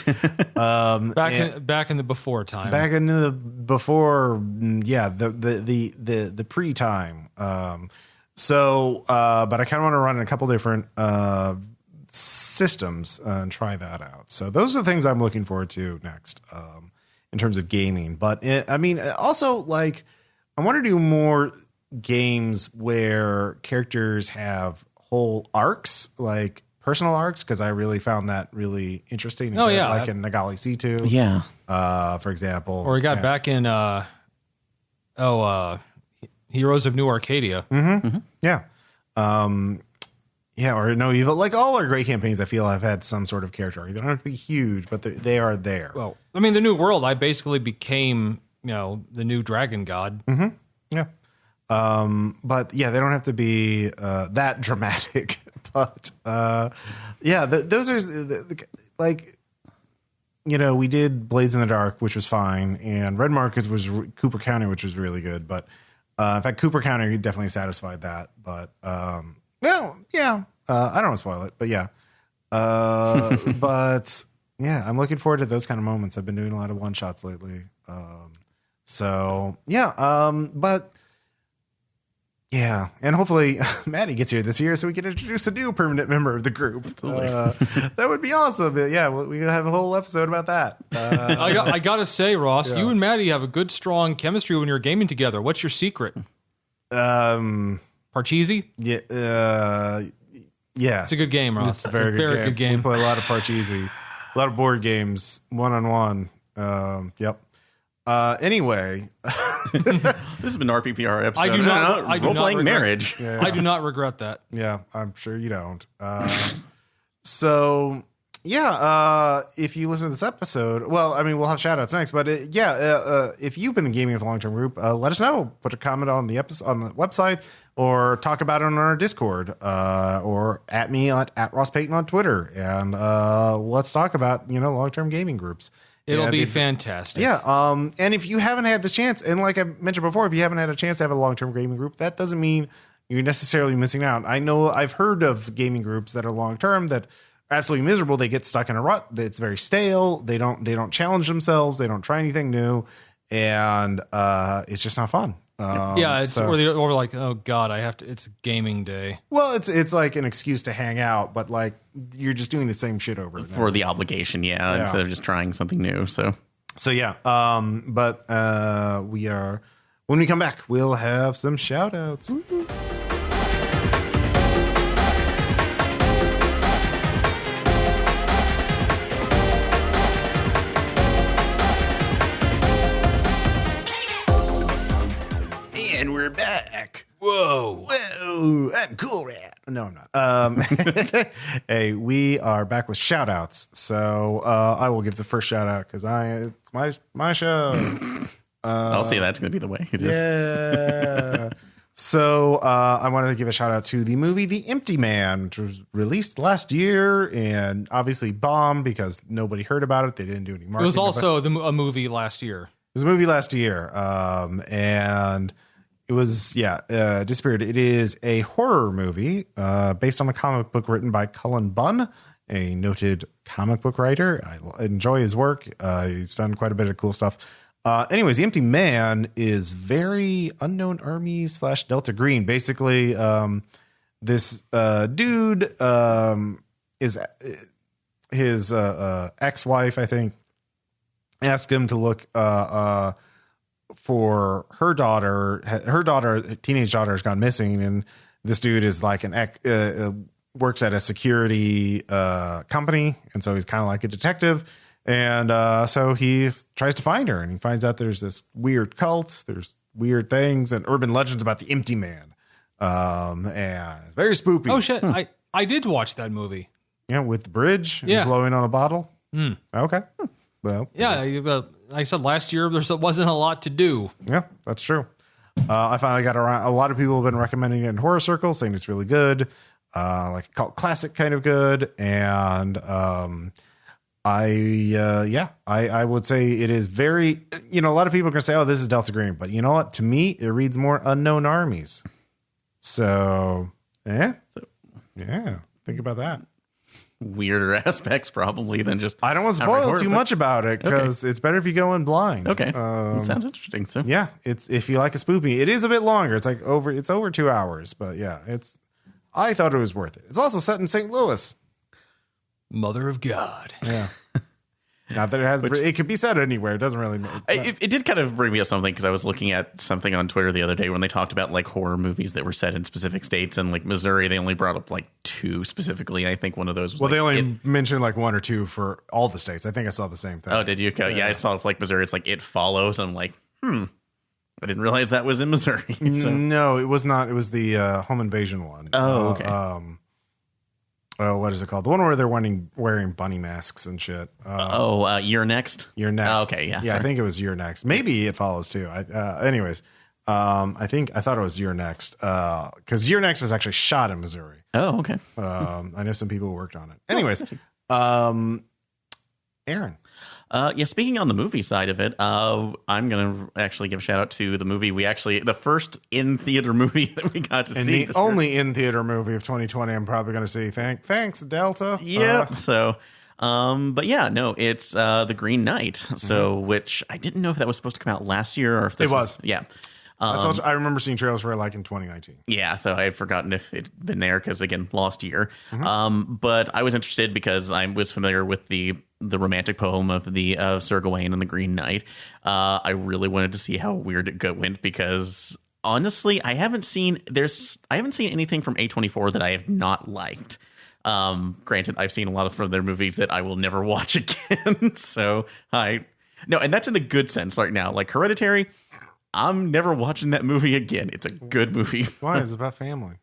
[SPEAKER 2] Back in the before time.
[SPEAKER 1] Back in the before, the pre-time. But I kind of want to run a couple different systems and try that out. So those are the things I'm looking forward to next in terms of gaming. But also I want to do more games where characters have whole arcs, like personal arcs, because I really found that really interesting.
[SPEAKER 2] Oh, yeah.
[SPEAKER 1] Like in Nagali C2.
[SPEAKER 3] Yeah.
[SPEAKER 1] For example.
[SPEAKER 2] Or we got back in Heroes of New Arcadia.
[SPEAKER 1] Yeah. Or No Evil. Like all our great campaigns, I feel have had some sort of character arc. They don't have to be huge, but they are there.
[SPEAKER 2] Well, the New World, I basically became, the new dragon god.
[SPEAKER 1] Yeah. But yeah, they don't have to be that dramatic. But those are we did Blades in the Dark, which was fine, and Red Markets was Cooper County, which was really good. But in fact, Cooper County definitely satisfied that. But I don't want to spoil it, but yeah. But yeah, I'm looking forward to those kind of moments. I've been doing a lot of one shots lately. But Yeah, and hopefully Maddie gets here this year so we can introduce a new permanent member of the group. That would be awesome. Yeah, we could have a whole episode about that.
[SPEAKER 2] I gotta say, Ross, you and Maddie have a good, strong chemistry when you're gaming together. What's your secret? Parcheesi?
[SPEAKER 1] Yeah,
[SPEAKER 2] It's a good game, Ross.
[SPEAKER 1] It's a very good game. We play a lot of Parcheesi, a lot of board games, one-on-one. Yep. Anyway,
[SPEAKER 3] This has been an RPPR episode.
[SPEAKER 2] I do not
[SPEAKER 3] role-playing
[SPEAKER 2] regret-
[SPEAKER 3] marriage.
[SPEAKER 2] I do not regret that.
[SPEAKER 1] yeah, I'm sure you don't. So if you listen to this episode, well, I mean, we'll have shout outs next, but if you've been gaming with a long-term group, let us know. Put a comment on the episode on the website, or talk about it on our Discord, or at me at Ross Payton on Twitter, and let's talk about long-term gaming groups.
[SPEAKER 2] It'll
[SPEAKER 1] And
[SPEAKER 2] be
[SPEAKER 1] if-
[SPEAKER 2] fantastic.
[SPEAKER 1] Yeah. And if you haven't had this chance, and like I mentioned before, if you haven't had a chance to have a long-term gaming group, that doesn't mean you're necessarily missing out. I know I've heard of gaming groups that are long-term that are absolutely miserable. They get stuck in a rut. It's very stale. They don't challenge themselves. They don't try anything new, and it's just not fun.
[SPEAKER 2] Or like, oh God, it's gaming day.
[SPEAKER 1] Well, it's like an excuse to hang out, but like you're just doing the same shit over and over.
[SPEAKER 3] For the obligation, instead of just trying something new. So
[SPEAKER 1] Yeah. But when we come back, we'll have some shout outs. And we're back. Whoa, I'm Cool Rat. No, I'm not. Hey, we are back with shout outs. So I will give the first shout out because it's my show.
[SPEAKER 3] I'll say that's going to be the way it is.
[SPEAKER 1] Yeah. So I wanted to give a shout out to the movie The Empty Man, which was released last year and obviously bombed because nobody heard about it. They didn't do any marketing.
[SPEAKER 2] It was also a movie last year.
[SPEAKER 1] It was a movie last year, and it was disappeared. It is a horror movie based on a comic book written by Cullen Bunn, a noted comic book writer. I enjoy his work. He's done quite a bit of cool stuff. Anyways, The Empty Man is very Unknown Army / Delta Green. Basically, this dude is his ex-wife, I think, asked him to look for her daughter. Teenage daughter, has gone missing, and this dude is like works at a security company, and so he's kind of like a detective. And so he tries to find her, and he finds out there's this weird cult, there's weird things, and urban legends about the Empty Man. And it's very spooky.
[SPEAKER 2] Oh shit! I did watch that movie.
[SPEAKER 1] Yeah, with the bridge and
[SPEAKER 2] Yeah.
[SPEAKER 1] blowing on a bottle. Okay. Well,
[SPEAKER 2] Yeah, I said last year there wasn't a lot to do.
[SPEAKER 1] yeah, that's true. I finally got around. A lot of people have been recommending it in horror circles, saying it's really good, like a cult classic kind of good. And I would say it is very. A lot of people are gonna say, "Oh, this is Delta Green," but you know what? To me, it reads more Unknown Armies. So, think about that.
[SPEAKER 3] Weirder aspects probably than just.
[SPEAKER 1] I don't want to
[SPEAKER 3] average
[SPEAKER 1] spoil
[SPEAKER 3] horror,
[SPEAKER 1] too
[SPEAKER 3] but-
[SPEAKER 1] much about it because it's better if you go in blind.
[SPEAKER 3] Okay, sounds interesting. So
[SPEAKER 1] Yeah, it's if you like a spoopy, it is a bit longer. It's over 2 hours, but yeah, I thought it was worth it. It's also set in St. Louis.
[SPEAKER 2] Mother of God.
[SPEAKER 1] Yeah. Not that it has, it could be set anywhere. It doesn't really matter.
[SPEAKER 3] It did kind of bring me up something because I was looking at something on Twitter the other day when they talked about like horror movies that were set in specific states, and like Missouri, they only brought up like 2 specifically. I think one of those was
[SPEAKER 1] They only mentioned like 1 or 2 for all the states. I think I saw the same thing.
[SPEAKER 3] Oh, did you? Yeah, I saw like Missouri. It's like It Follows. I'm like, I didn't realize that was in Missouri. So.
[SPEAKER 1] No, it was not. It was the home invasion one.
[SPEAKER 3] Oh, okay.
[SPEAKER 1] What is it called? The one where they're wearing bunny masks and shit.
[SPEAKER 3] You're Next.
[SPEAKER 1] You're Next.
[SPEAKER 3] Oh, okay, yeah.
[SPEAKER 1] I
[SPEAKER 3] Sorry.
[SPEAKER 1] think it was You're Next. Maybe It Follows too. I thought it was You're Next because You're Next was actually shot in Missouri.
[SPEAKER 3] Oh, okay.
[SPEAKER 1] I know some people who worked on it. Anyways, Aaron.
[SPEAKER 3] Speaking on the movie side of it, I'm going to actually give a shout out to the movie the first in theater movie that we got to
[SPEAKER 1] And
[SPEAKER 3] see.
[SPEAKER 1] the only in theater movie of 2020 I'm probably going to see. Thanks, Delta.
[SPEAKER 3] Yeah. But yeah, no, it's The Green Knight. So, which I didn't know if that was supposed to come out last year or if this
[SPEAKER 1] It was.
[SPEAKER 3] Yeah.
[SPEAKER 1] I remember seeing trailers for it like in 2019.
[SPEAKER 3] Yeah, so I had forgotten if it'd been there because, again, lost year. But I was interested because I was familiar with the romantic poem of the Sir Gawain and the Green Knight. I really wanted to see how weird it went because honestly, I haven't seen anything from A24 that I have not liked. Granted, I've seen a lot of their movies that I will never watch again. So no, and that's in the good sense right now. Like Hereditary, I'm never watching that movie again. It's a good movie.
[SPEAKER 1] Why? It's about family.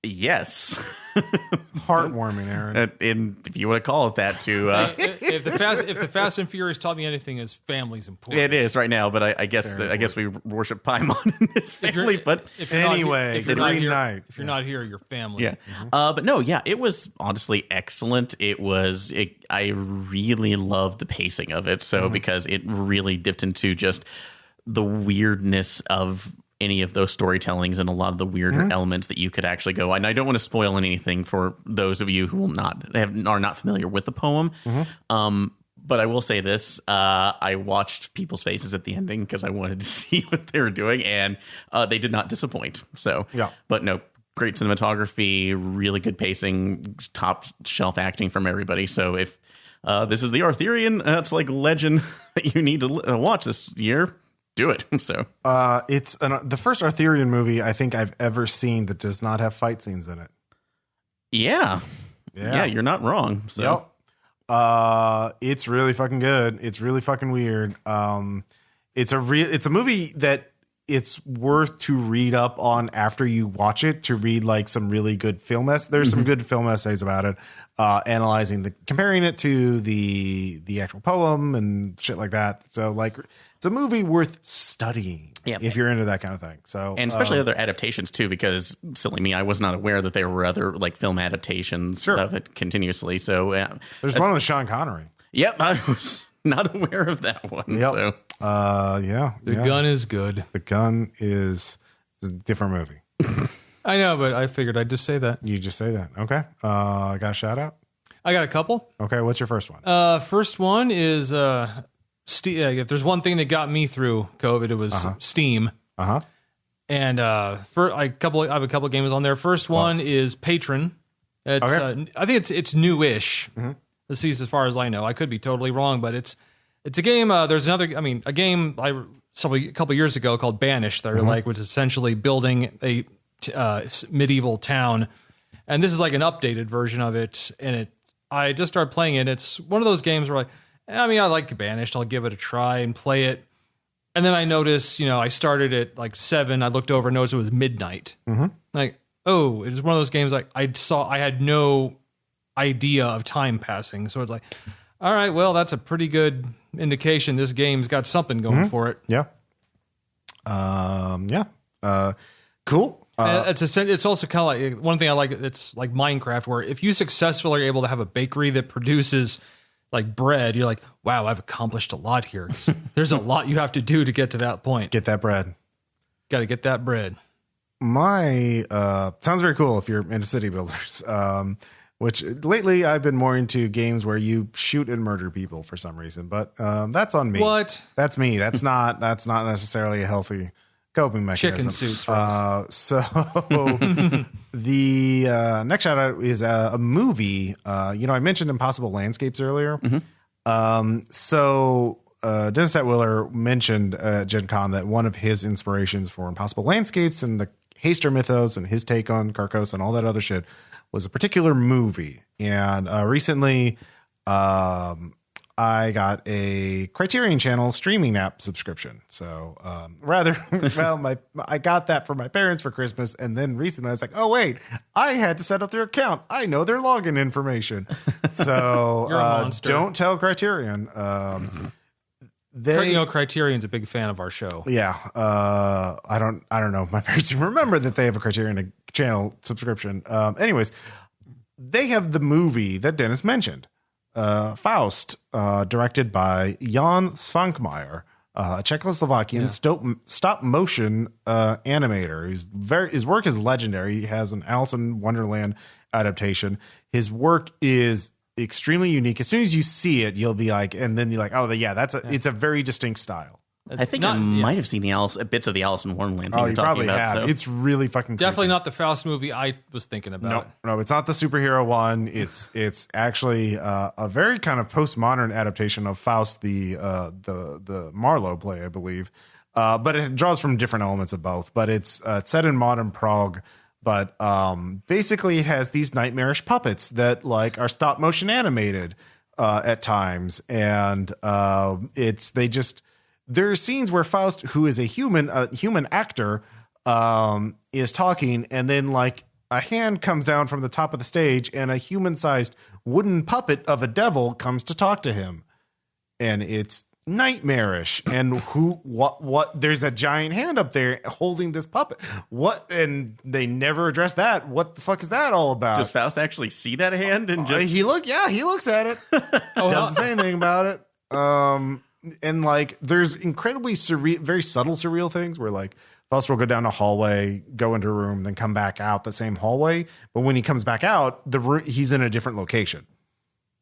[SPEAKER 3] Yes.
[SPEAKER 1] It's heartwarming, Aaron.
[SPEAKER 3] And if you want to call it that, too.
[SPEAKER 2] If the Fast and Furious taught me anything, is family's important.
[SPEAKER 3] It is right now, but I guess we worship Paimon in this family. But
[SPEAKER 2] if you're not here, you're family.
[SPEAKER 3] Yeah. But no, yeah, it was honestly excellent. I really loved the pacing of it. So because it really dipped into just the weirdness of any of those storytellings and a lot of the weirder elements that you could actually go. And I don't want to spoil anything for those of you who are not familiar with the poem. But I will say this: I watched people's faces at the ending because I wanted to see what they were doing, and they did not disappoint. So,
[SPEAKER 1] yeah.
[SPEAKER 3] But no, great cinematography, really good pacing, top shelf acting from everybody. So if this is the Arthurian, it's like legend that you need to watch this year. Do it. So
[SPEAKER 1] it's the first Arthurian movie I think I've ever seen that does not have fight scenes in it.
[SPEAKER 3] Yeah, you're not wrong. So
[SPEAKER 1] it's really fucking good. It's really fucking weird. It's a movie that it's worth to read up on after you watch it, to read like some really good film there's some good film essays about it, comparing it to the actual poem and shit like that. So like it's a movie worth studying if you're into that kind of thing. So
[SPEAKER 3] and especially other adaptations too, because silly me, I was not aware that there were other like film adaptations of it continuously. So
[SPEAKER 1] there's one with Sean Connery.
[SPEAKER 3] Yep, I was not aware of that one.
[SPEAKER 1] Yep.
[SPEAKER 3] So
[SPEAKER 2] The Gun is good.
[SPEAKER 1] The Gun is a different movie.
[SPEAKER 2] I know, but I figured I'd just say that.
[SPEAKER 1] You just say that. Okay. I got a shout out.
[SPEAKER 2] I got a couple.
[SPEAKER 1] Okay. What's your first one?
[SPEAKER 2] First one is if there's one thing that got me through COVID, it was Steam. And I have a couple games on there. First one is Patron. It's I think it's newish. At least as far as I know. I could be totally wrong, but it's a game. There's a game a couple years ago called Banished that I like, which is essentially building a medieval town, and this is like an updated version of it. And I just started playing it. It's one of those games where I like Banished. I'll give it a try and play it. And then I noticed, I started at like 7. I looked over and noticed it was midnight. Like, oh, it's one of those games like I had no idea of time passing. So it's like, all right, well, that's a pretty good indication this game's got something going for it.
[SPEAKER 1] Yeah. Cool.
[SPEAKER 2] It's also kind of like one thing I like. It's like Minecraft, where if you successfully are able to have a bakery that produces like bread, you're like, wow, I've accomplished a lot here. There's a lot you have to do to get to that point.
[SPEAKER 1] Get that bread.
[SPEAKER 2] Got to get that bread.
[SPEAKER 1] My sounds very cool if you're into city builders. Which lately I've been more into games where you shoot and murder people for some reason, but that's on me.
[SPEAKER 2] What?
[SPEAKER 1] That's me. That's not necessarily a healthy coping mechanism.
[SPEAKER 2] Chicken suits.
[SPEAKER 1] So the next shout out is a movie. I mentioned Impossible Landscapes earlier. So Dennis Statwiller mentioned at Gen Con that one of his inspirations for Impossible Landscapes and the Haster mythos and his take on Carcosa and all that other shit was a particular movie. And recently I got a Criterion Channel streaming app subscription. So I got that for my parents for Christmas. And then recently I was like, oh, wait, I had to set up their account. I know their login information. So
[SPEAKER 2] You're a monster.
[SPEAKER 1] Don't tell Criterion.
[SPEAKER 2] Criterion's a big fan of our show.
[SPEAKER 1] Yeah. I don't know. My parents remember that they have a Criterion Channel subscription. Anyways, they have the movie that Dennis mentioned, Faust, directed by Jan Svankmajer, a Czechoslovakian stop motion animator. His work is legendary. He has an Alice in Wonderland adaptation. His work is extremely unique. As soon as you see it, you'll be like, and then you're like, oh, yeah, it's a very distinct style.
[SPEAKER 3] I think I might have seen bits of the Alice in Wonderland.
[SPEAKER 1] Oh, you probably
[SPEAKER 3] about,
[SPEAKER 1] have.
[SPEAKER 3] so.
[SPEAKER 1] It's really fucking
[SPEAKER 2] definitely
[SPEAKER 1] creepy.
[SPEAKER 2] not the Faust movie I was thinking about.
[SPEAKER 1] No, it's not the superhero one. It's actually a very kind of postmodern adaptation of Faust, the Marlowe play, I believe. But it draws from different elements of both. But it's set in modern Prague. But basically, it has these nightmarish puppets that like are stop motion animated at times, and there are scenes where Faust, who is a human actor, is talking, and then like a hand comes down from the top of the stage, and a human-sized wooden puppet of a devil comes to talk to him, and it's nightmarish. And what there's a giant hand up there holding this puppet. What? And they never address that. What the fuck is that all about?
[SPEAKER 3] Does Faust actually see that hand and just
[SPEAKER 1] he looks at it. Doesn't say anything about it. And like there's incredibly surreal, very subtle surreal things where like Faust will go down a hallway, go into a room, then come back out the same hallway. But when he comes back out, he's in a different location.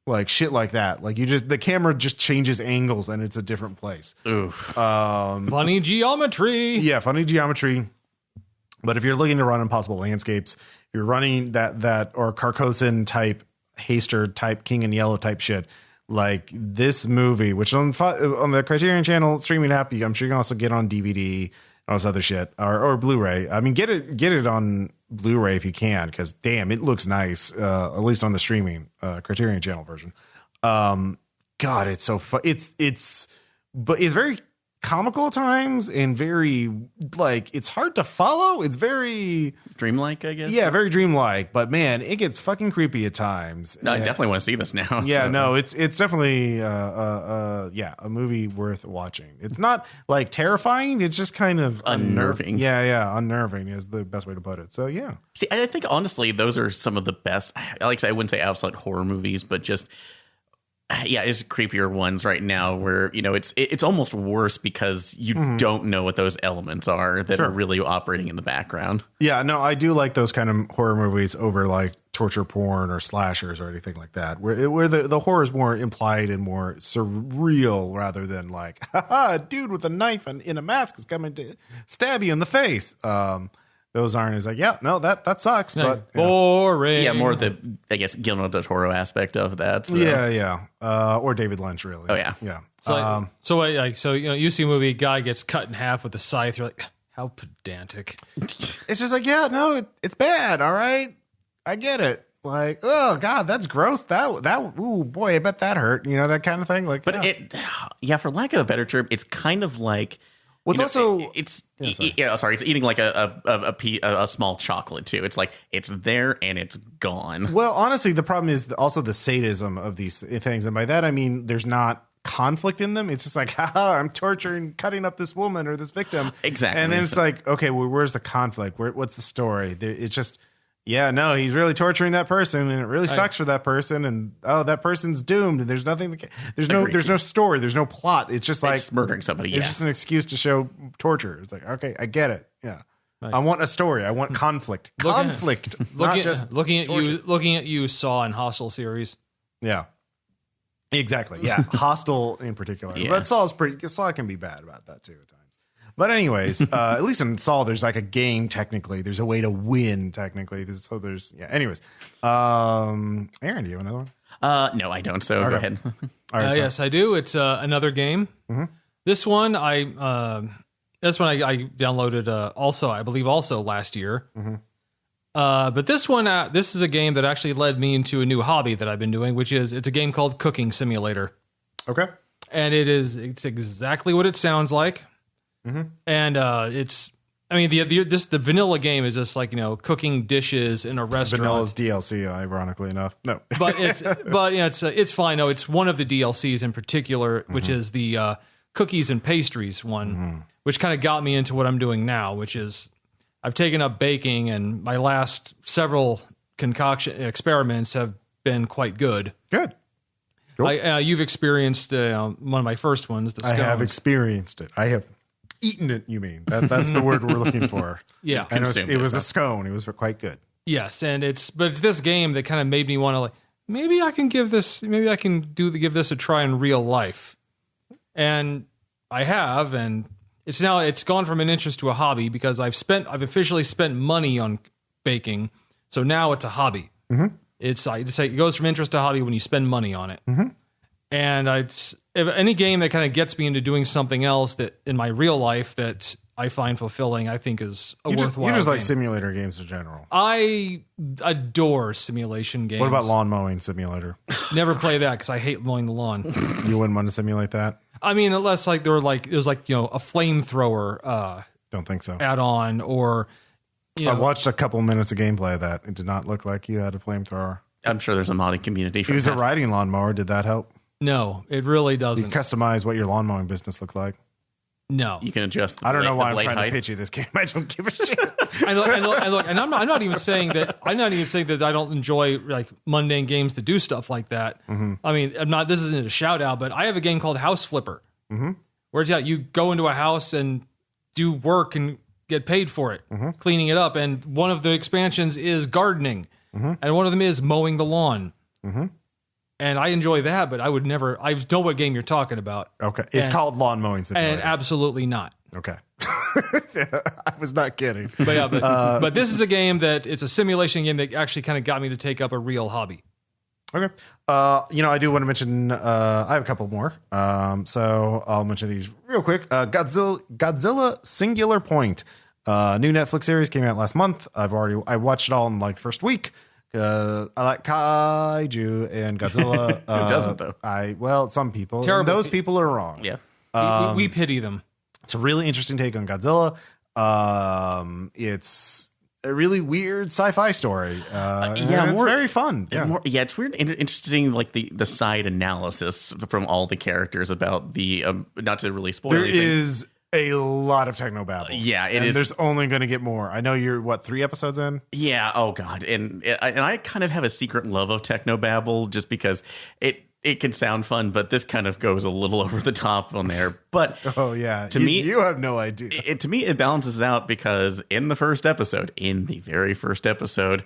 [SPEAKER 1] Like shit like that. Like the camera just changes angles and it's a different place.
[SPEAKER 3] Oof.
[SPEAKER 2] Funny geometry.
[SPEAKER 1] Yeah, funny geometry. But if you're looking to run Impossible Landscapes, if you're running that or Carcosan type, Haster type, King in Yellow type shit, like this movie, which on the Criterion Channel streaming app, I'm sure you can also get on DVD and all this other shit or Blu-ray. I mean, get it on Blu-ray if you can, because damn, it looks nice. At least on the streaming Criterion Channel version. God, it's so fun. But it's very comical at times and very like it's hard to follow. It's very
[SPEAKER 3] dreamlike, I guess.
[SPEAKER 1] Yeah, very dreamlike. But man, it gets fucking creepy at times.
[SPEAKER 3] No, I definitely want to see this now.
[SPEAKER 1] Yeah,
[SPEAKER 3] so.
[SPEAKER 1] no, it's definitely a movie worth watching. It's not like terrifying. It's just kind of
[SPEAKER 3] unnerving.
[SPEAKER 1] Yeah, unnerving is the best way to put it. So yeah.
[SPEAKER 3] See, I think honestly, those are some of the best. Like I said, I wouldn't say absolute horror movies, but just. Yeah, it's creepier ones right now where, it's almost worse because you don't know what those elements are that are really operating in the background.
[SPEAKER 1] Yeah, no, I do like those kind of horror movies over like torture porn or slashers or anything like that, where the horror is more implied and more surreal rather than like, haha, a dude with a knife and in a mask is coming to stab you in the face. Those aren't as like, yeah, no, that sucks. But
[SPEAKER 2] boring.
[SPEAKER 3] Yeah, more the, I guess, Guillermo del Toro aspect of that. So.
[SPEAKER 1] Yeah. Or David Lynch, really.
[SPEAKER 3] Oh, yeah.
[SPEAKER 1] Yeah.
[SPEAKER 2] So you see a movie, guy gets cut in half with a scythe. You're like, how pedantic.
[SPEAKER 1] It's just like, yeah, no, it's bad. All right. I get it. Like, oh God, that's gross. Ooh, boy, I bet that hurt. That kind of thing. Like,
[SPEAKER 3] but for lack of a better term, it's kind of like,
[SPEAKER 1] well, it's
[SPEAKER 3] it's eating like a small chocolate too. It's like it's there and it's gone.
[SPEAKER 1] Well, honestly, the problem is also the sadism of these things, and by that I mean there's not conflict in them. It's just like, haha, I'm torturing, cutting up this woman or this victim,
[SPEAKER 3] exactly.
[SPEAKER 1] And then it's like, okay, well, where's the conflict? What's the story? It's just. Yeah, no, he's really torturing that person, and it really sucks for that person. And that person's doomed, and there's nothing. There's no story. There's no plot. It's just like
[SPEAKER 3] murdering somebody.
[SPEAKER 1] It's just an excuse to show torture. It's like, okay, I get it. Yeah, right. I want a story. I want conflict.
[SPEAKER 2] Looking at you, Saw and Hostel series.
[SPEAKER 1] Yeah, exactly. Yeah, Hostel in particular, but Saw can be bad about that too at times. But anyways, at least in Saw, there's like a game technically. There's a way to win technically. So there's Anyways, Aaron, do you have another one?
[SPEAKER 3] No, I don't. So go ahead.
[SPEAKER 1] All right,
[SPEAKER 2] yes, I do. It's another game.
[SPEAKER 1] Mm-hmm.
[SPEAKER 2] This one I downloaded I believe last year.
[SPEAKER 1] Mm-hmm.
[SPEAKER 2] But this one, this is a game that actually led me into a new hobby that I've been doing, which is it's a game called Cooking Simulator.
[SPEAKER 1] Okay.
[SPEAKER 2] And it's exactly what it sounds like.
[SPEAKER 1] Mm-hmm.
[SPEAKER 2] And the vanilla game is just like, cooking dishes in a restaurant.
[SPEAKER 1] Vanilla's DLC, ironically enough. No.
[SPEAKER 2] But it's fine. No, it's one of the DLCs in particular, which is the cookies and pastries one, which kind of got me into what I'm doing now, which is I've taken up baking, and my last several concoction experiments have been quite good.
[SPEAKER 1] Good. Cool.
[SPEAKER 2] You've experienced one of my first ones. The scones.
[SPEAKER 1] I have experienced it. I have eaten it. You mean that's the word we're looking for?
[SPEAKER 2] Yeah,
[SPEAKER 1] and it was a scone. It was quite good.
[SPEAKER 2] Yes, and it's this game that kind of made me want to like maybe I can give this a try in real life. And I have, and it's gone from an interest to a hobby because I've officially spent money on baking, so now it's a hobby. Mm-hmm. It goes from interest to hobby when you spend money on it. Mm-hmm. And if any game that kind of gets me into doing something else that in my real life that I find fulfilling, I think is worthwhile.
[SPEAKER 1] You just
[SPEAKER 2] game.
[SPEAKER 1] like simulator games in general.
[SPEAKER 2] I adore simulation games.
[SPEAKER 1] What about lawn mowing simulator?
[SPEAKER 2] Never play that because I hate mowing the lawn.
[SPEAKER 1] You wouldn't want to simulate that?
[SPEAKER 2] I mean, unless like there was a flamethrower
[SPEAKER 1] Don't think so.
[SPEAKER 2] add-on or
[SPEAKER 1] I watched a couple minutes of gameplay of that. It did not look like you had a flamethrower.
[SPEAKER 3] I'm sure there's a modding community for
[SPEAKER 1] Use
[SPEAKER 3] that.
[SPEAKER 1] a riding lawnmower. Did that help?
[SPEAKER 2] no, it really
[SPEAKER 1] You
[SPEAKER 2] doesn't.
[SPEAKER 1] customize what your lawn mowing business looked like.
[SPEAKER 2] No,
[SPEAKER 3] You can adjust the
[SPEAKER 1] I don't know why I'm
[SPEAKER 3] blade
[SPEAKER 1] trying
[SPEAKER 3] height.
[SPEAKER 1] to pitch you this game. I don't give a shit.
[SPEAKER 2] and I'm not even saying that. I'm not even saying that I don't enjoy like mundane games to do stuff like that.
[SPEAKER 1] Mm-hmm.
[SPEAKER 2] I mean, this isn't a shout out, but I have a game called House Flipper, where you go into a house and do work and get paid for it, cleaning it up. And one of the expansions is gardening, and one of them is mowing the lawn. And I enjoy that, but I would never. I know what game you're talking about.
[SPEAKER 1] Okay. It's called lawn mowing simulator.
[SPEAKER 2] And absolutely not.
[SPEAKER 1] Okay. I was not kidding.
[SPEAKER 2] But yeah, but this is a game that it's a simulation game that actually kind of got me to take up a real hobby.
[SPEAKER 1] Okay. I do want to mention, I have a couple more. So I'll mention these real quick. Godzilla Singular Point, new Netflix series came out last month. I watched it all in like the first week. I like kaiju and Godzilla.
[SPEAKER 3] Who doesn't though?
[SPEAKER 1] Some people.
[SPEAKER 2] Terrible.
[SPEAKER 1] Those people are wrong.
[SPEAKER 3] Yeah.
[SPEAKER 2] We pity them.
[SPEAKER 1] It's a really interesting take on Godzilla. It's a really weird sci-fi story. It's very fun. Yeah.
[SPEAKER 3] It's weird and interesting, like the side analysis from all the characters about the not to really spoil
[SPEAKER 1] There
[SPEAKER 3] anything.
[SPEAKER 1] is a lot of technobabble.
[SPEAKER 3] Yeah, it
[SPEAKER 1] and
[SPEAKER 3] is.
[SPEAKER 1] There's only going to get more. I know you're 3 episodes in?
[SPEAKER 3] Yeah. Oh God. And I kind of have a secret love of technobabble just because it can sound fun, but this kind of goes a little over the top on there. But
[SPEAKER 1] Oh yeah.
[SPEAKER 3] To me,
[SPEAKER 1] you have no idea.
[SPEAKER 3] to me, it balances out because in the very first episode,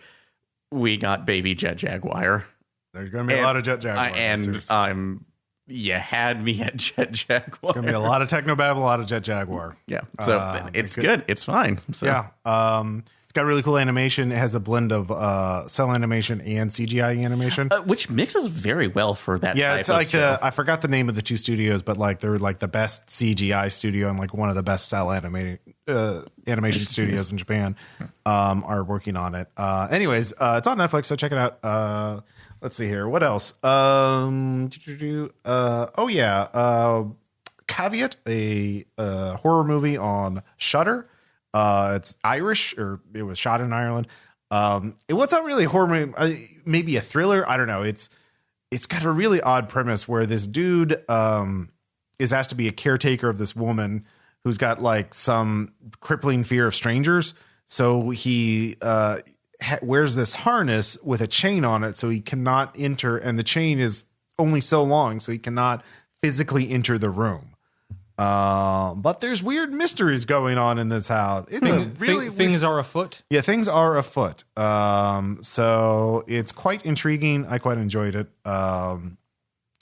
[SPEAKER 3] we got baby Jet Jaguar.
[SPEAKER 1] There's going to be a lot of Jet Jaguar.
[SPEAKER 3] You had me at Jet Jaguar.
[SPEAKER 1] Going to be a lot of technobabble, a lot of Jet Jaguar.
[SPEAKER 3] Yeah. So it's good. It's fine. So.
[SPEAKER 1] Yeah. It's got really cool animation. It has a blend of cell animation and CGI animation.
[SPEAKER 3] Which mixes very well for that.
[SPEAKER 1] Yeah,
[SPEAKER 3] type
[SPEAKER 1] it's
[SPEAKER 3] of
[SPEAKER 1] like
[SPEAKER 3] show.
[SPEAKER 1] I forgot the name of the two studios, but like they're like the best CGI studio and like one of the best cell animation studios in Japan are working on it. Anyways, it's on Netflix, so check it out. Let's see here. What else? Caveat, a horror movie on Shudder. It's Irish, or it was shot in Ireland. It's not really a horror movie, maybe a thriller. I don't know. It's got a really odd premise where this dude is asked to be a caretaker of this woman who's got like some crippling fear of strangers. So he wears this harness with a chain on it so he cannot enter, and the chain is only so long so he cannot physically enter the room. But there's weird mysteries going on in this house. It's a really
[SPEAKER 2] things are afoot.
[SPEAKER 1] Yeah, things are afoot. So it's quite intriguing. I quite enjoyed it. And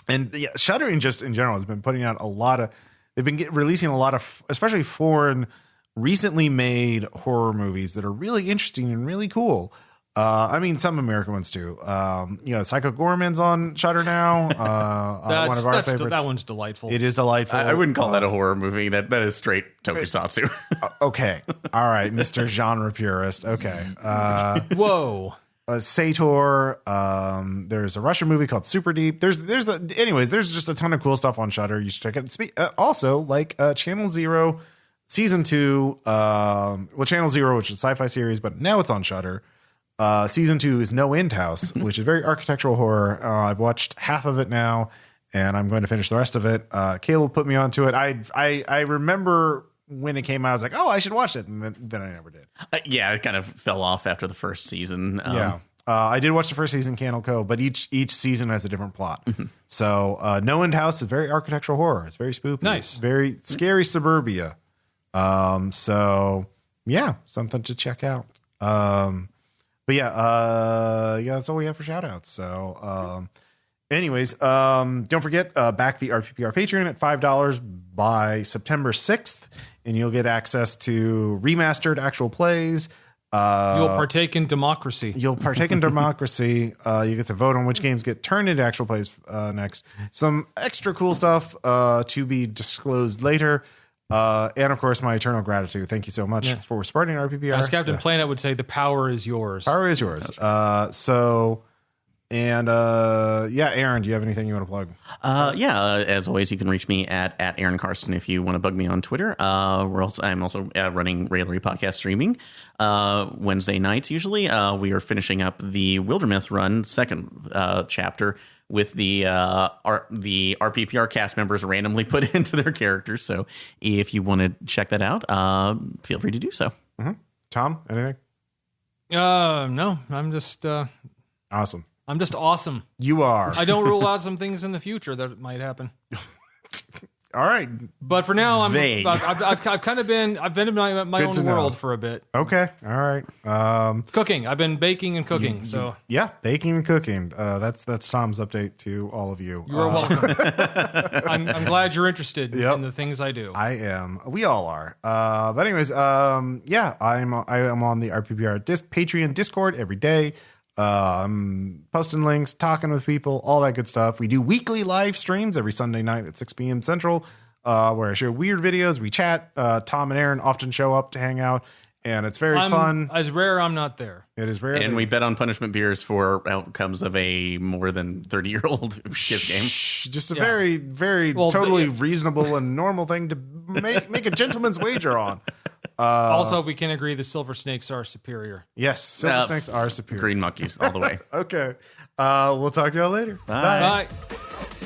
[SPEAKER 1] yeah, Shudder in general has been putting out a lot of. They've been releasing a lot of, especially foreign, recently made horror movies that are really interesting and really cool. I mean, some American ones too. Psycho Gorman's on Shudder now. One of our favorites.
[SPEAKER 2] That one's delightful.
[SPEAKER 1] It is delightful.
[SPEAKER 3] I wouldn't call that a horror movie. That is straight tokusatsu.
[SPEAKER 1] Okay. All right, Mr. Genre Purist. Okay.
[SPEAKER 2] Whoa.
[SPEAKER 1] Sator. There's a Russian movie called Super Deep. There's just a ton of cool stuff on Shudder. You should check it. Also, like Channel Zero season 2. Channel Zero, which is a sci-fi series, but now it's on Shudder. Season 2 is No End House, which is very architectural horror. I've watched half of it now, and I'm going to finish the rest of it. Caleb put me onto it. I remember when it came out, I was like, oh, I should watch it, and then I never did.
[SPEAKER 3] Yeah, it kind of fell off after the first season.
[SPEAKER 1] I did watch the first season, Candle Cove, but each season has a different plot. So No End House is very architectural horror. It's very spooky.
[SPEAKER 2] Nice.
[SPEAKER 1] It's very scary suburbia. So yeah, something to check out. But that's all we have for shout outs. So anyways, don't forget, back the RPPR Patreon at $5. by September 6th, and you'll get access to remastered actual plays.
[SPEAKER 2] You'll partake in democracy.
[SPEAKER 1] You'll partake in democracy. You get to vote on which games get turned into actual plays next. Some extra cool stuff to be disclosed later. And of course, my eternal gratitude. Thank you so much for supporting RPPR.
[SPEAKER 2] As Captain Planet would say, the power is yours.
[SPEAKER 1] Power is yours. Aaron, do you have anything you want to plug?
[SPEAKER 3] As always, you can reach me at Aaron Carsten if you want to bug me on Twitter. I'm also running Railery podcast streaming Wednesday nights usually. We are finishing up the Wildermyth run, second chapter, with the RPPR cast members randomly put into their characters. So if you want to check that out, feel free to do so.
[SPEAKER 1] Mm-hmm. Tom, anything?
[SPEAKER 2] No, I'm just
[SPEAKER 1] awesome.
[SPEAKER 2] I'm just awesome.
[SPEAKER 1] You are.
[SPEAKER 2] I don't rule out some things in the future that might happen.
[SPEAKER 1] All right.
[SPEAKER 2] But for now,
[SPEAKER 3] Vague.
[SPEAKER 2] I've kind of been in my own world for a bit.
[SPEAKER 1] Okay. All right.
[SPEAKER 2] Cooking. I've been baking and cooking. So
[SPEAKER 1] yeah, baking and cooking. That's Tom's update to all of you.
[SPEAKER 2] You are welcome. I'm glad you're interested in the things I do.
[SPEAKER 1] I am. We all are. But anyways, I am on the RPPR Patreon Discord every day. I'm posting links, talking with people, all that good stuff. We do weekly live streams every Sunday night at 6 p.m. Central, where I share weird videos. We chat. Tom and Aaron often show up to hang out, and it's very fun.
[SPEAKER 2] As rare, I'm not there.
[SPEAKER 1] It is rare.
[SPEAKER 3] And we bet on punishment beers for outcomes of a more than 30-year-old kids game.
[SPEAKER 1] Just a very, very totally reasonable and normal thing to make a gentleman's wager on.
[SPEAKER 2] Also, we can agree the silver snakes are superior.
[SPEAKER 1] Yes, silver snakes are superior.
[SPEAKER 3] Green monkeys all the way.
[SPEAKER 1] Okay. We'll talk to y'all later.
[SPEAKER 3] Bye.
[SPEAKER 2] Bye.